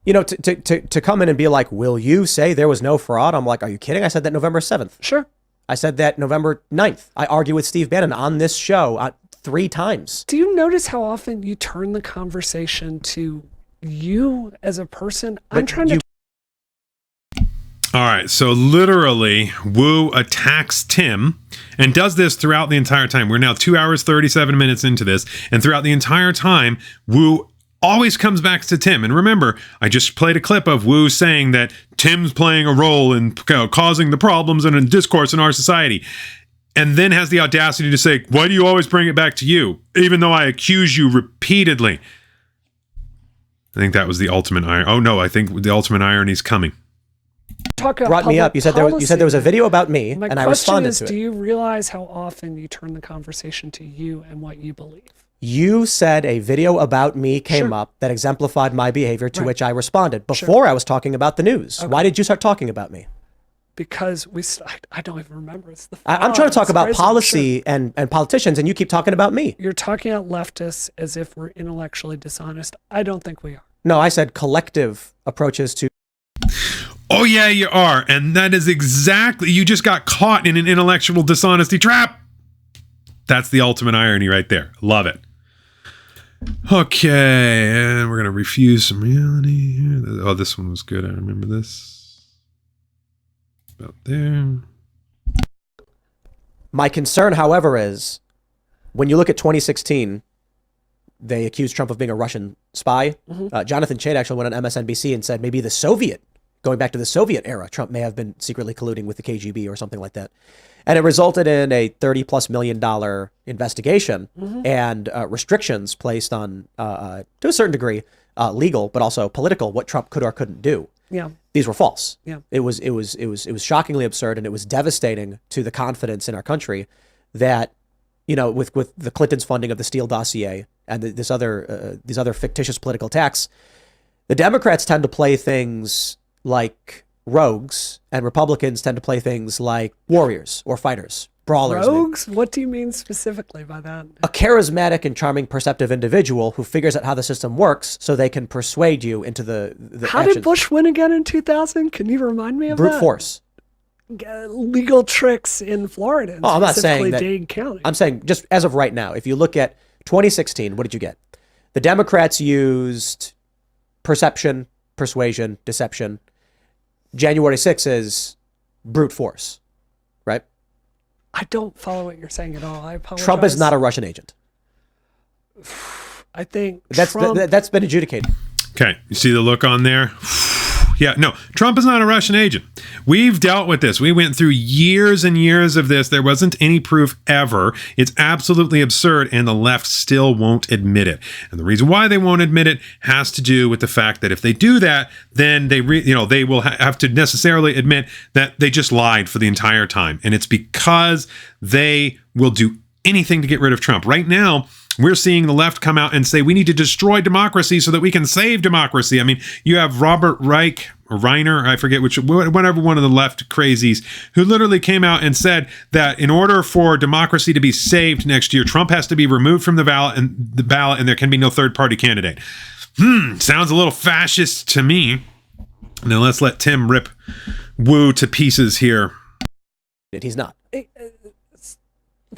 to come in and be like, will you say there was no fraud? I'm like, are you kidding? I said that November 7th. Sure. I said that November 9th. I argue with Steve Bannon on this show 3 times. Do you notice how often you turn the conversation to you as a person? I'm trying to. All right, so literally, Wu attacks Tim and does this throughout the entire time. We're now 2 hours, 37 minutes into this, and throughout the entire time, Wu always comes back to Tim. And remember, I just played a clip of Wu saying that Tim's playing a role in causing the problems and a discourse in our society, and then has the audacity to say, why do you always bring it back to you, even though I accuse you repeatedly? I think that was the ultimate irony. Oh, no, I think the ultimate irony is coming. Brought me up. You said there was a video about me, and I responded to it. Do you realize how often you turn the conversation to you and what you believe? You said a video about me came up that exemplified my behavior, to which I responded before I was talking about the news. Okay. Why did you start talking about me? Because I don't even remember. It's I'm trying to talk about policy and politicians, and you keep talking about me. You're talking about leftists as if we're intellectually dishonest. I don't think we are. No, I said collective approaches to. Oh, yeah, you are. And that is exactly, you just got caught in an intellectual dishonesty trap. That's the ultimate irony right there. Love it. Okay, and we're going to refuse some reality here. Oh, this one was good. I remember this. About there. My concern, however, is when you look at 2016, they accused Trump of being a Russian spy. Mm-hmm. Jonathan Chait actually went on MSNBC and said maybe going back to the Soviet era, Trump may have been secretly colluding with the KGB or something like that. And it resulted in a $30+ million investigation and restrictions placed on, to a certain degree, legal, but also political, what Trump could or couldn't do. Yeah. These were false. Yeah. It was shockingly absurd, and it was devastating to the confidence in our country that, with the Clintons' funding of the Steele dossier and these other fictitious political attacks, the Democrats tend to play things like rogues, and Republicans tend to play things like warriors or fighters. brawlers. maybe. Rogues? What do you mean specifically by that? A charismatic and charming, perceptive individual who figures out how the system works so they can persuade you into the How actions. did Bush win again in 2000? Can you remind me of Brute that? force. Legal tricks in Florida, and Oh, I'm not saying specifically that- Dade County. I'm saying just as of right now, if you look at 2016, what did you get? The Democrats used perception, persuasion, deception. January 6th is brute force, right? I don't follow what you're saying at all. I apologize. Trump is not a Russian agent. I think That's Trump. that's been adjudicated. Okay, you see the look on there? Yeah, no, Trump is not a Russian agent. We've dealt with this. We went through years and years of this. There wasn't any proof ever. It's absolutely absurd, and the left still won't admit it. And the reason why they won't admit it has to do with the fact that if they do that, then they will have to necessarily admit that they just lied for the entire time. And it's because they will do anything to get rid of Trump. Right now, we're seeing the left come out and say we need to destroy democracy so that we can save democracy. I mean, you have Robert Reich or Reiner, I forget whatever one of the left crazies, who literally came out and said that in order for democracy to be saved next year, Trump has to be removed from the ballot and there can be no third party candidate. Sounds a little fascist to me. Now let's let Tim rip Wu to pieces here. He's not.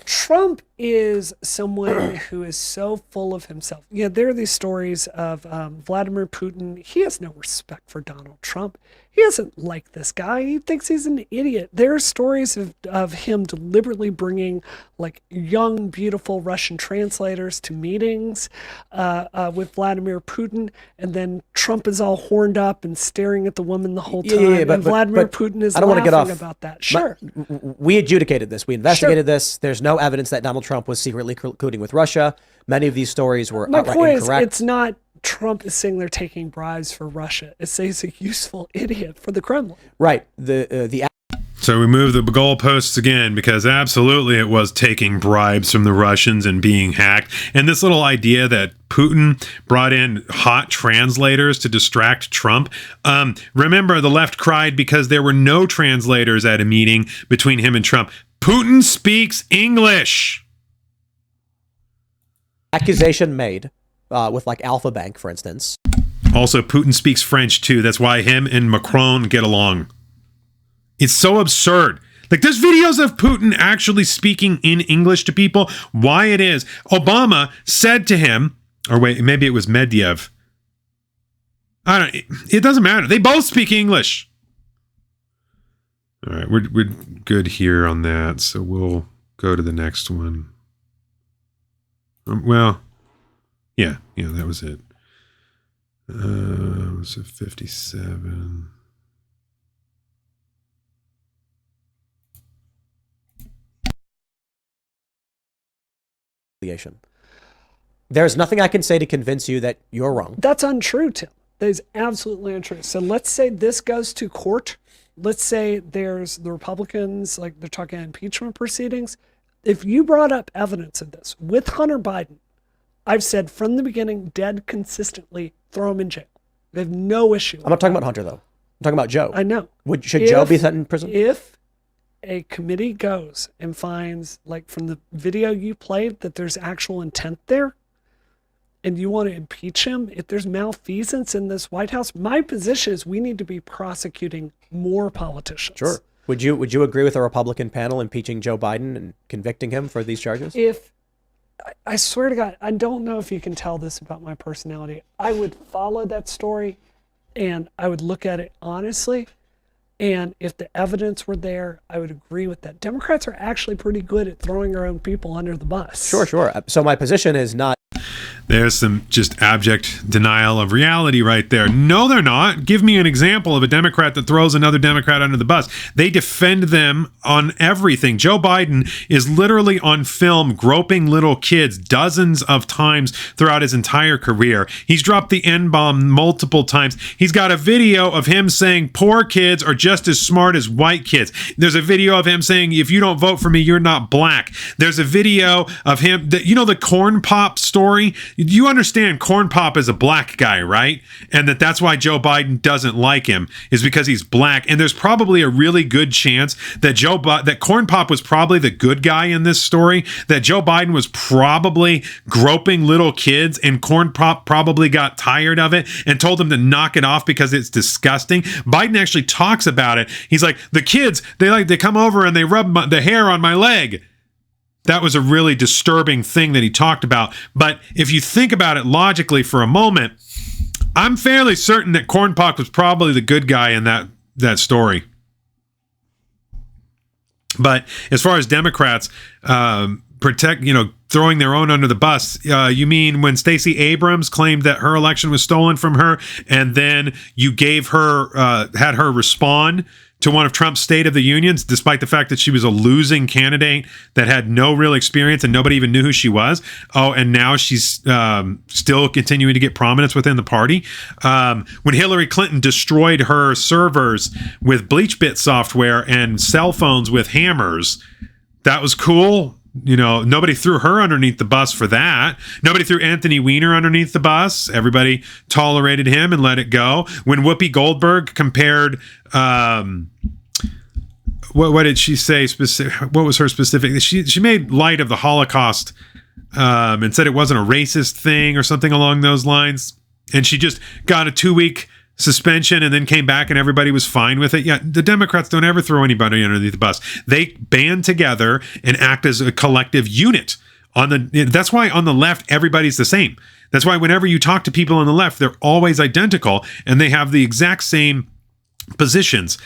Trump is someone who is so full of himself. Yeah, there are these stories of Vladimir Putin. He has no respect for Donald Trump. He doesn't like this guy. He thinks he's an idiot. There are stories of him deliberately bringing like young, beautiful Russian translators to meetings with Vladimir Putin, and then Trump is all horned up and staring at the woman the whole time. but and Vladimir but Putin is I don't wanna laughing get off about that. Sure. We adjudicated this. We investigated this. There's no evidence that Donald Trump was secretly colluding with Russia. Many of these stories were My outright point is, incorrect. it's not Trump is saying they're taking bribes for Russia. It's he's a useful idiot for the Kremlin. Right. The So we move the goalposts again because absolutely it was taking bribes from the Russians and being hacked. And this little idea that Putin brought in hot translators to distract Trump. Remember, the left cried because there were no translators at a meeting between him and Trump. Putin speaks English. accusation made with like Alpha Bank, for instance. Also, Putin speaks French too. That's why him and Macron get along. It's so absurd. Like, there's videos of Putin actually speaking in English to people. Why it is. Obama said to him, or wait, maybe it was Medvedev. It doesn't matter. They both speak English. All right, we're good here on that. So we'll go to the next one. Yeah, that was it. Was it 57? There's nothing I can say to convince you that you're wrong. That's untrue, Tim. That is absolutely untrue. So let's say this goes to court. Let's say there's the Republicans, like they're talking impeachment proceedings. If you brought up evidence of this with Hunter Biden, I've said from the beginning, dead consistently, throw him in jail. They have no issue. I'm not talking about Hunter, though. I'm talking about Joe. I know. Should Joe be sent in prison? If a committee goes and finds, like from the video you played, that there's actual intent there, and you want to impeach him, if there's malfeasance in this White House, my position is we need to be prosecuting more politicians. Sure. Would you agree with a Republican panel impeaching Joe Biden and convicting him for these charges? If I swear to God, I don't know if you can tell this about my personality. I would follow that story and I would look at it honestly. And if the evidence were there, I would agree with that. Democrats are actually pretty good at throwing their own people under the bus. Sure. So my position is not. There's some just abject denial of reality right there. No, they're not. Give me an example of a Democrat that throws another Democrat under the bus. They defend them on everything. Joe Biden is literally on film groping little kids dozens of times throughout his entire career. He's dropped the N-bomb multiple times. He's got a video of him saying poor kids are just as smart as white kids. There's a video of him saying, if you don't vote for me, you're not black. There's a video of him that, the corn pop story. you understand Corn Pop is a black guy, right? And that's why Joe Biden doesn't like him, is because he's black. And there's probably a really good chance that that Corn Pop was probably the good guy in this story, that Joe Biden was probably groping little kids, and Corn Pop probably got tired of it and told him to knock it off because it's disgusting. Biden actually talks about it. He's like, the kids, they come over and they rub the hair on my leg. That was a really disturbing thing that he talked about. But if you think about it logically for a moment, I'm fairly certain that Corn Pop was probably the good guy in that story. But as far as Democrats throwing their own under the bus, you mean when Stacey Abrams claimed that her election was stolen from her, and then you gave her had her respond to one of Trump's State of the Unions, despite the fact that she was a losing candidate that had no real experience and nobody even knew who she was. Oh, and now she's still continuing to get prominence within the party. When Hillary Clinton destroyed her servers with BleachBit software and cell phones with hammers, that was cool. Nobody threw her underneath the bus for that. Nobody threw Anthony Weiner underneath the bus. Everybody tolerated him and let it go. When Whoopi Goldberg compared, what did she say? What was her specific? She made light of the Holocaust and said it wasn't a racist thing or something along those lines. And she just got a 2-week suspension and then came back and everybody was fine with it. Yeah, the Democrats don't ever throw anybody underneath the bus. They band together and act as a collective unit. That's why on the left, everybody's the same. That's why whenever you talk to people on the left, they're always identical and they have the exact same positions.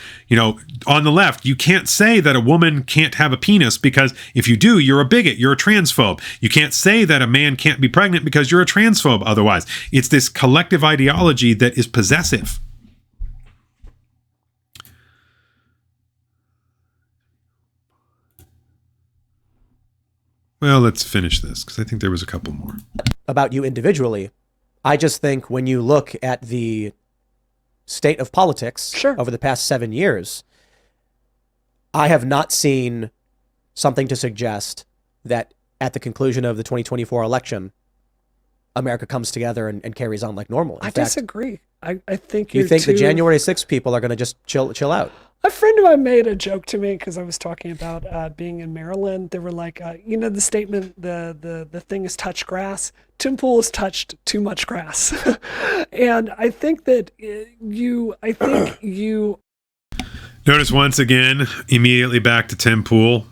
On the left, you can't say that a woman can't have a penis, because if you do, you're a bigot, you're a transphobe. You can't say that a man can't be pregnant because you're a transphobe otherwise. It's this collective ideology that is possessive. Well, let's finish this because I think there was a couple more. About you individually, I just think when you look at the state of politics over the past 7 years, I have not seen something to suggest that at the conclusion of the 2024 election, America comes together and carries on like normal. In fact, disagree. I think you think the January 6th people are going to just chill out. A friend of mine made a joke to me because I was talking about being in Maryland. They were like, the statement, the thing is touch grass. Tim Pool has touched too much grass. And I think that you notice once again, immediately back to Tim Pool.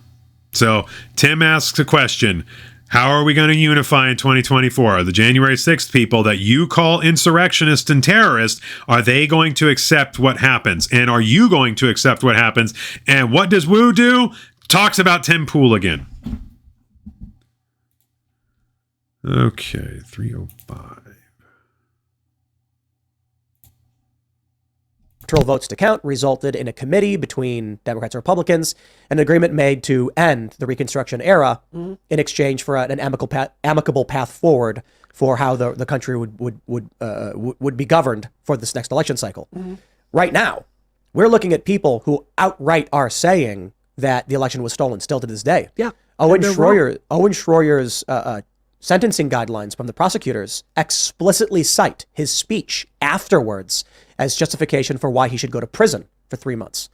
So Tim asks a question. How are we going to unify in 2024? The January 6th people that you call insurrectionists and terrorists, are they going to accept what happens? And are you going to accept what happens? And what does Wu do? Talks about Tim Pool again. Okay, 305. Electoral votes to count resulted in a committee between Democrats and Republicans, an agreement made to end the Reconstruction era in exchange for an amicable path forward for how the country would be governed for this next election cycle. Right now, we're looking at people who outright are saying that the election was stolen still to this day. Yeah. Owen Schroyer's sentencing guidelines from the prosecutors explicitly cite his speech afterwards as justification for why he should go to prison for 3 months.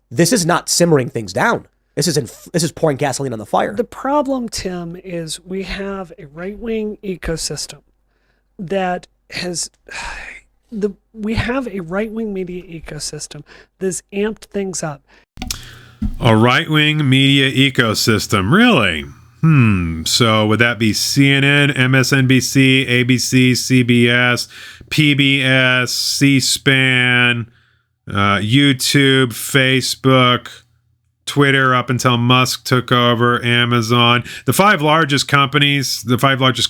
This is not simmering things down. This is pouring gasoline on the fire. The problem, Tim, is we have a right-wing ecosystem that has we have a right-wing media ecosystem that's amped things up. A right-wing media ecosystem, really? So would that be CNN, MSNBC, ABC, CBS, PBS, C-SPAN, YouTube, Facebook, Twitter up until Musk took over, Amazon? The five largest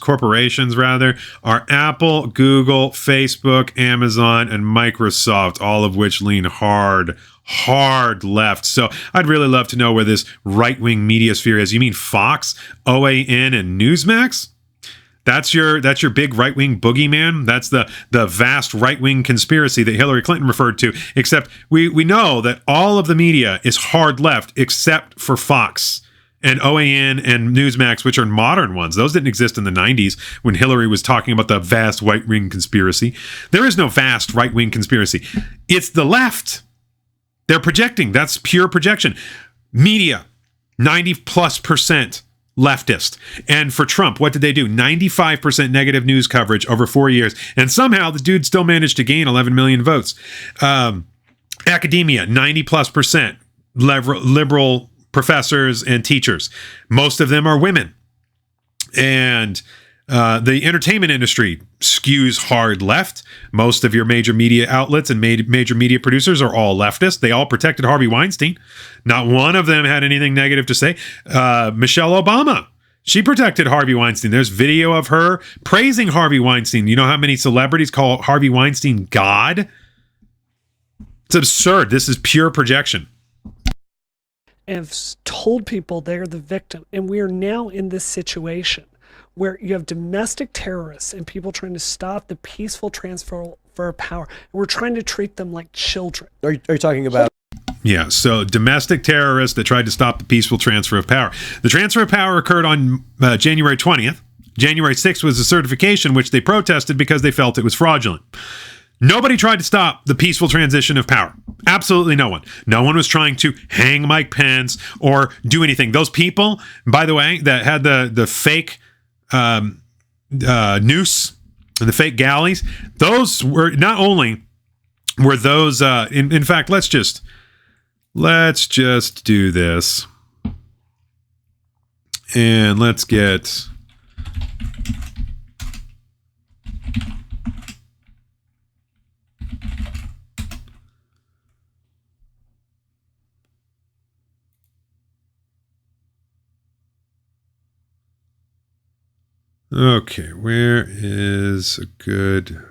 corporations rather, are Apple, Google, Facebook, Amazon, and Microsoft, all of which lean hard left. So I'd really love to know where this right-wing media sphere is. You mean Fox, OAN, and Newsmax? That's your big right-wing boogeyman? That's the vast right-wing conspiracy that Hillary Clinton referred to. Except we know that all of the media is hard left except for Fox and OAN and Newsmax, which are modern ones. Those didn't exist in the 90s when Hillary was talking about the vast right-wing conspiracy. There is no vast right-wing conspiracy. It's the left. They're projecting. That's pure projection. Media, 90+% leftist. And for Trump, what did they do? 95% negative news coverage over 4 years. And somehow the dude still managed to gain 11 million votes. Academia, 90+% liberal professors and teachers. Most of them are women. And the entertainment industry skews hard left. Most of your major media outlets and major media producers are all leftist. They all protected Harvey Weinstein. Not one of them had anything negative to say. Michelle Obama, she protected Harvey Weinstein. There's video of her praising Harvey Weinstein. You know how many celebrities call Harvey Weinstein God? It's absurd. This is pure projection. Have told people they're the victim. And we are now in this situation where you have domestic terrorists and people trying to stop the peaceful transfer of power. And we're trying to treat them like children. Are you talking about? Yeah, so domestic terrorists that tried to stop the peaceful transfer of power. The transfer of power occurred on January 20th. January 6th was a certification, which they protested because they felt it was fraudulent. Nobody tried to stop the peaceful transition of power. Absolutely no one. No one was trying to hang Mike Pence or do anything. Those people, by the way, that had the fake noose and the fake galleys, those were not only were those, in fact, let's just do this. And let's get... Okay, where is a good...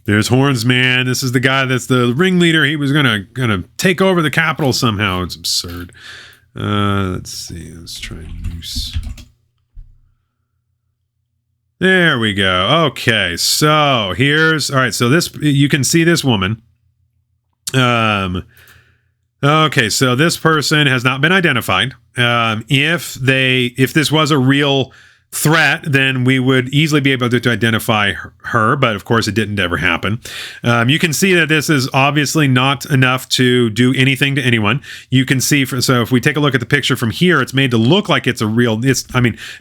There's Horns, man. This is the guy that's the ringleader. He was gonna take over the Capitol somehow. It's absurd. Let's see. Let's try Noose. There we go. Okay, so here's... All right, so this... You can see this woman. Okay, so this person has not been identified. If this was a real threat, then we would easily be able to identify her, but of course it didn't ever happen. You can see that this is obviously not enough to do anything to anyone. You can see, so if we take a look at the picture from here, it's made to look like it's a real,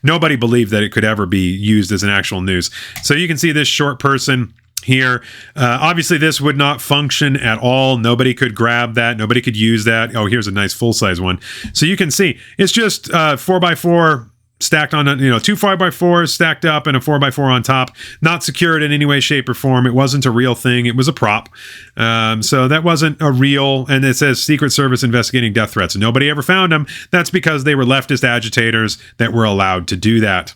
nobody believed that it could ever be used as an actual noose. So you can see this short person here. Obviously, this would not function at all. Nobody could grab that. Nobody could use that. Oh, here's a nice full-size one. So you can see it's just 4x4 stacked on, 2 5x4s stacked up and a 4x4 on top. Not secured in any way, shape, or form. It wasn't a real thing. It was a prop. So that wasn't a real, and it says Secret Service investigating death threats. Nobody ever found them. That's because they were leftist agitators that were allowed to do that.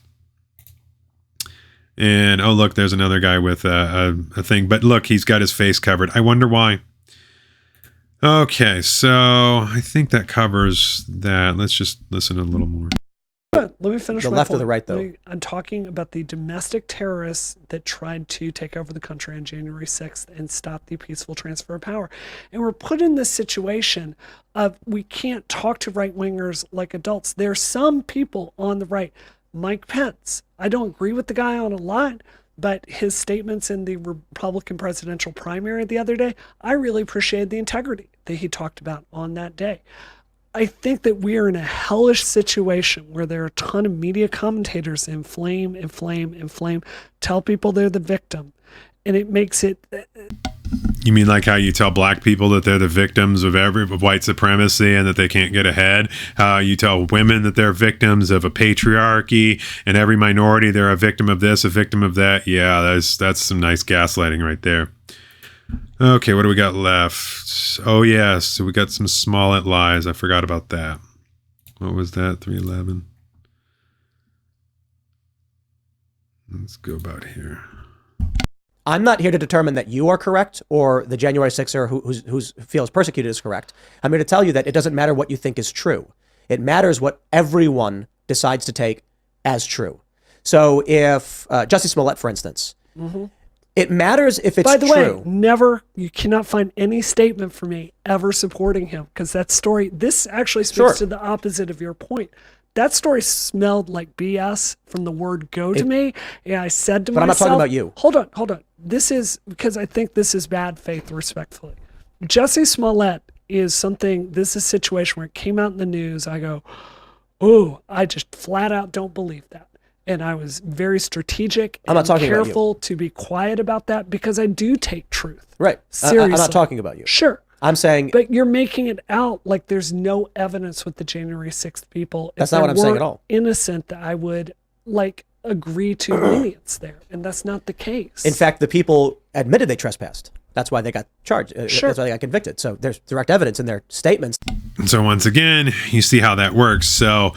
And, oh, look, there's another guy with a thing. But look, he's got his face covered. I wonder why. Okay, so I think that covers that. Let's just listen a little more. Let me finish the my left point. or the right, though? I'm talking about the domestic terrorists that tried to take over the country on January 6th and stop the peaceful transfer of power. And we're put in this situation of we can't talk to right-wingers like adults. There are some people on the right. Mike Pence, I don't agree with the guy on a lot, but his statements in the Republican presidential primary the other day, I really appreciated the integrity that he talked about on that day. I think that we are in a hellish situation where there are a ton of media commentators inflame, tell people they're the victim. And it makes it... You mean like how you tell black people that they're the victims of white supremacy and that they can't get ahead? How you tell women that they're victims of a patriarchy, and every minority they're a victim of this, a victim of that. Yeah, that's some nice gaslighting right there. Okay, what do we got left? Oh yes, so we got some Smollett lies. I forgot about that. What was that? 311. Let's go about here. I'm not here to determine that you are correct or the January 6er who feels persecuted is correct. I'm here to tell you that it doesn't matter what you think is true. It matters what everyone decides to take as true. So if Jussie Smollett, for instance, It matters if it's By the true. way, you cannot find any statement from me ever supporting him, because that story, this actually speaks Sure. to the opposite of your point. That story smelled like BS from the word go to me. And I said to But I'm not myself, talking about you. Hold on. This is because I think this is bad faith, respectfully. Jesse Smollett is something, this is a situation where it came out in the news. I go, oh, I just flat out don't believe that. And I was very strategic I'm not and talking about you. careful to be quiet about that, because I do take truth. Right. Seriously. I'm not talking about you. Sure. I'm saying But you're making it out like there's no evidence with the January 6th people. That's not what I'm saying at all. Innocent, that I would agree to lenience there. And that's not the case. in fact, the people admitted they trespassed. That's why they got charged. Sure. That's why they got convicted. So there's direct evidence in their statements. And so once again, you see how that works. So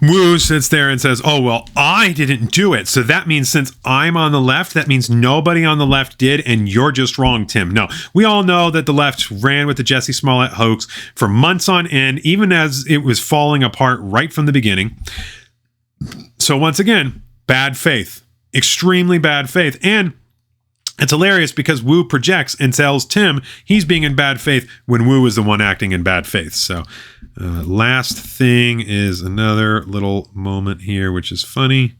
Wu sits there and says, oh, well, I didn't do it. So that means since I'm on the left, that means nobody on the left did, and you're just wrong, Tim. No, we all know that the left ran with the Jesse Smollett hoax for months on end, even as it was falling apart right from the beginning. So once again, bad faith, extremely bad faith. And it's hilarious because Wu projects and tells Tim he's being in bad faith when Wu is the one acting in bad faith. So last thing is another little moment here, which is funny.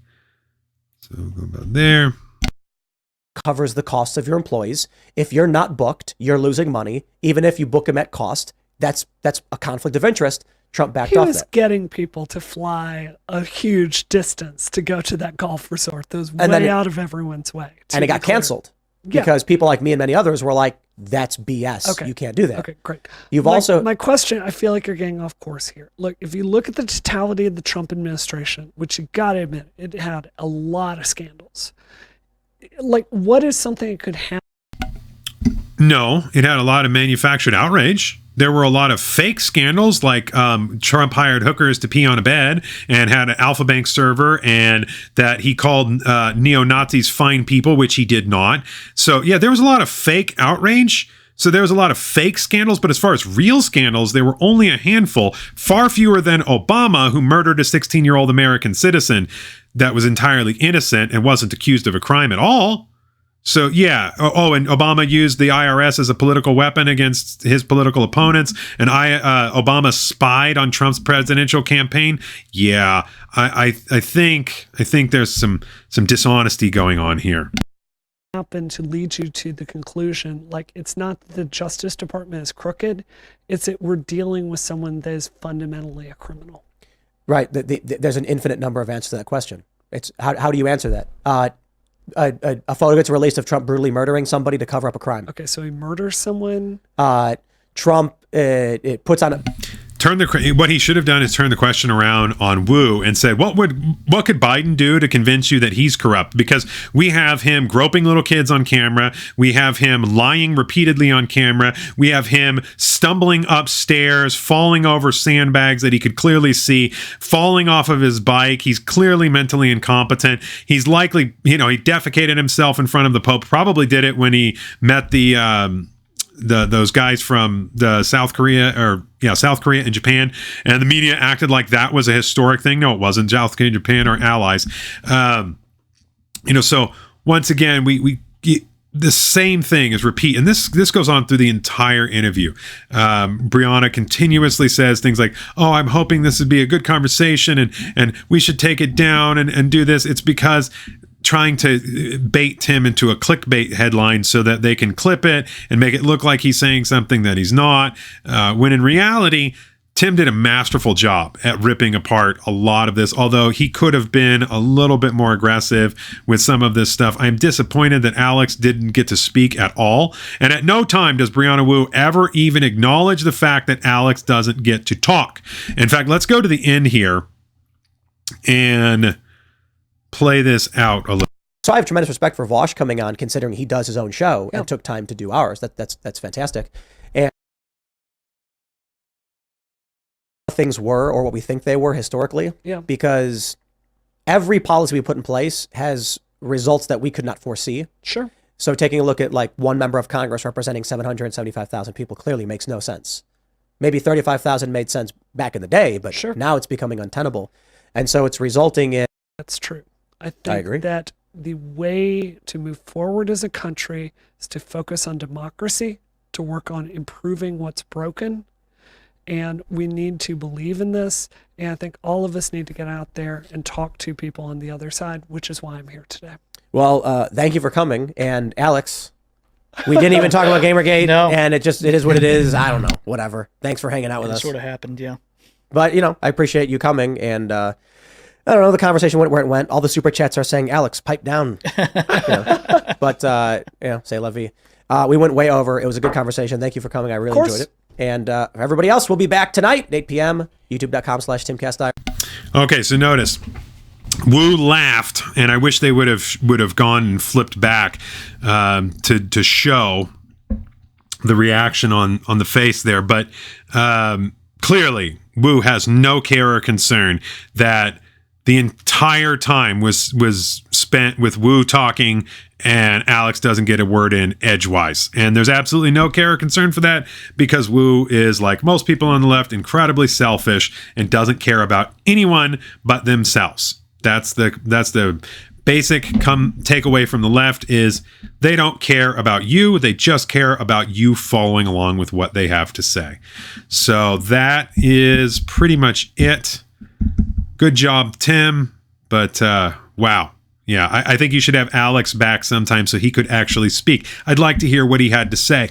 So we'll go about there. Covers the costs of your employees. If you're not booked, you're losing money. Even if you book them at cost, that's a conflict of interest. Trump backed he off was that. getting people to fly a huge distance to go to that golf resort. That was And then way it- out of everyone's way. to And it be got clear. canceled Yeah. because people like me and many others were like, that's BS. Okay. You can't do that. Okay, great. You've My- also my question, I feel like you're getting off course here. Look, if you look at the totality of the Trump administration, which you got to admit, it had a lot of scandals. Like, what is something that could happen? No, it had a lot of manufactured outrage. There were a lot of fake scandals, like Trump hired hookers to pee on a bed and had an Alpha Bank server, and that he called neo-Nazis fine people, which he did not. So, yeah, there was a lot of fake outrage. So there was a lot of fake scandals, but as far as real scandals, there were only a handful, far fewer than Obama, who murdered a 16-year-old American citizen that was entirely innocent and wasn't accused of a crime at all. So, yeah. Oh, and Obama used the IRS as a political weapon against his political opponents. And Obama spied on Trump's presidential campaign. Yeah, I think there's some dishonesty going on here. Happen to lead you to the conclusion, like, it's not that the Justice Department is crooked, it's that we're dealing with someone that is fundamentally a criminal. right. There's an infinite number of answers to that question. It's how do you answer that? A photo gets released of Trump brutally murdering somebody to cover up a crime. Okay, so he murders someone. Trump it puts on a What he should have done is turn the question around on Wu and said, what could Biden do to convince you that he's corrupt? Because we have him groping little kids on camera. We have him lying repeatedly on camera. We have him stumbling upstairs, falling over sandbags that he could clearly see, falling off of his bike. He's clearly mentally incompetent. He's likely, he defecated himself in front of the Pope. Probably did it when he met those guys from the South Korea and Japan, and the media acted like that was a historic thing. No, it wasn't. South Korea and Japan are allies. So once again, we the same thing is repeat, and this goes on through the entire interview. Brianna continuously says things like, "Oh, I'm hoping this would be a good conversation, and we should take it down and do this." It's because trying to bait Tim into a clickbait headline so that they can clip it and make it look like he's saying something that he's not, when in reality, Tim did a masterful job at ripping apart a lot of this, although he could have been a little bit more aggressive with some of this stuff. I'm disappointed that Alex didn't get to speak at all, and at no time does Brianna Wu ever even acknowledge the fact that Alex doesn't get to talk. In fact, let's go to the end here and play this out a little. So I have tremendous respect for Vosh coming on, considering he does his own show and took time to do ours. That's fantastic. And things were, or what we think they were historically, because every policy we put in place has results that we could not foresee. Sure. So taking a look at like one member of Congress representing 775,000 people clearly makes no sense. Maybe 35,000 made sense back in the day, but now it's becoming untenable. And so it's resulting in... That's true. I think agree. that the way to move forward as a country is to focus on democracy, to work on improving what's broken. And we need to believe in this. And I think all of us need to get out there and talk to people on the other side, which is why I'm here today. Well, thank you for coming. And Alex, we didn't even talk about Gamergate. No. And it is what it is. I don't know. Whatever. Thanks for hanging out with It us. sort of happened, yeah. But, I appreciate you coming. And I don't know, the conversation went where it went. All the super chats are saying, Alex, pipe down. But, say la vie. We went way over. It was a good conversation. Thank you for coming. I really enjoyed it. And for everybody else, we'll be back tonight at 8 p.m. YouTube.com/TimCast. Okay, so notice Wu laughed, and I wish they would have gone and flipped back to show the reaction on the face there. But clearly, Wu has no care or concern that the entire time was spent with Wu talking and Alex doesn't get a word in edgewise. And there's absolutely no care or concern for that because Wu is, like most people on the left, incredibly selfish and doesn't care about anyone but themselves. That's the basic takeaway from the left is they don't care about you. They just care about you following along with what they have to say. So that is pretty much it. Good job, Tim. But wow. Yeah, I think you should have Alex back sometime so he could actually speak. I'd like to hear what he had to say.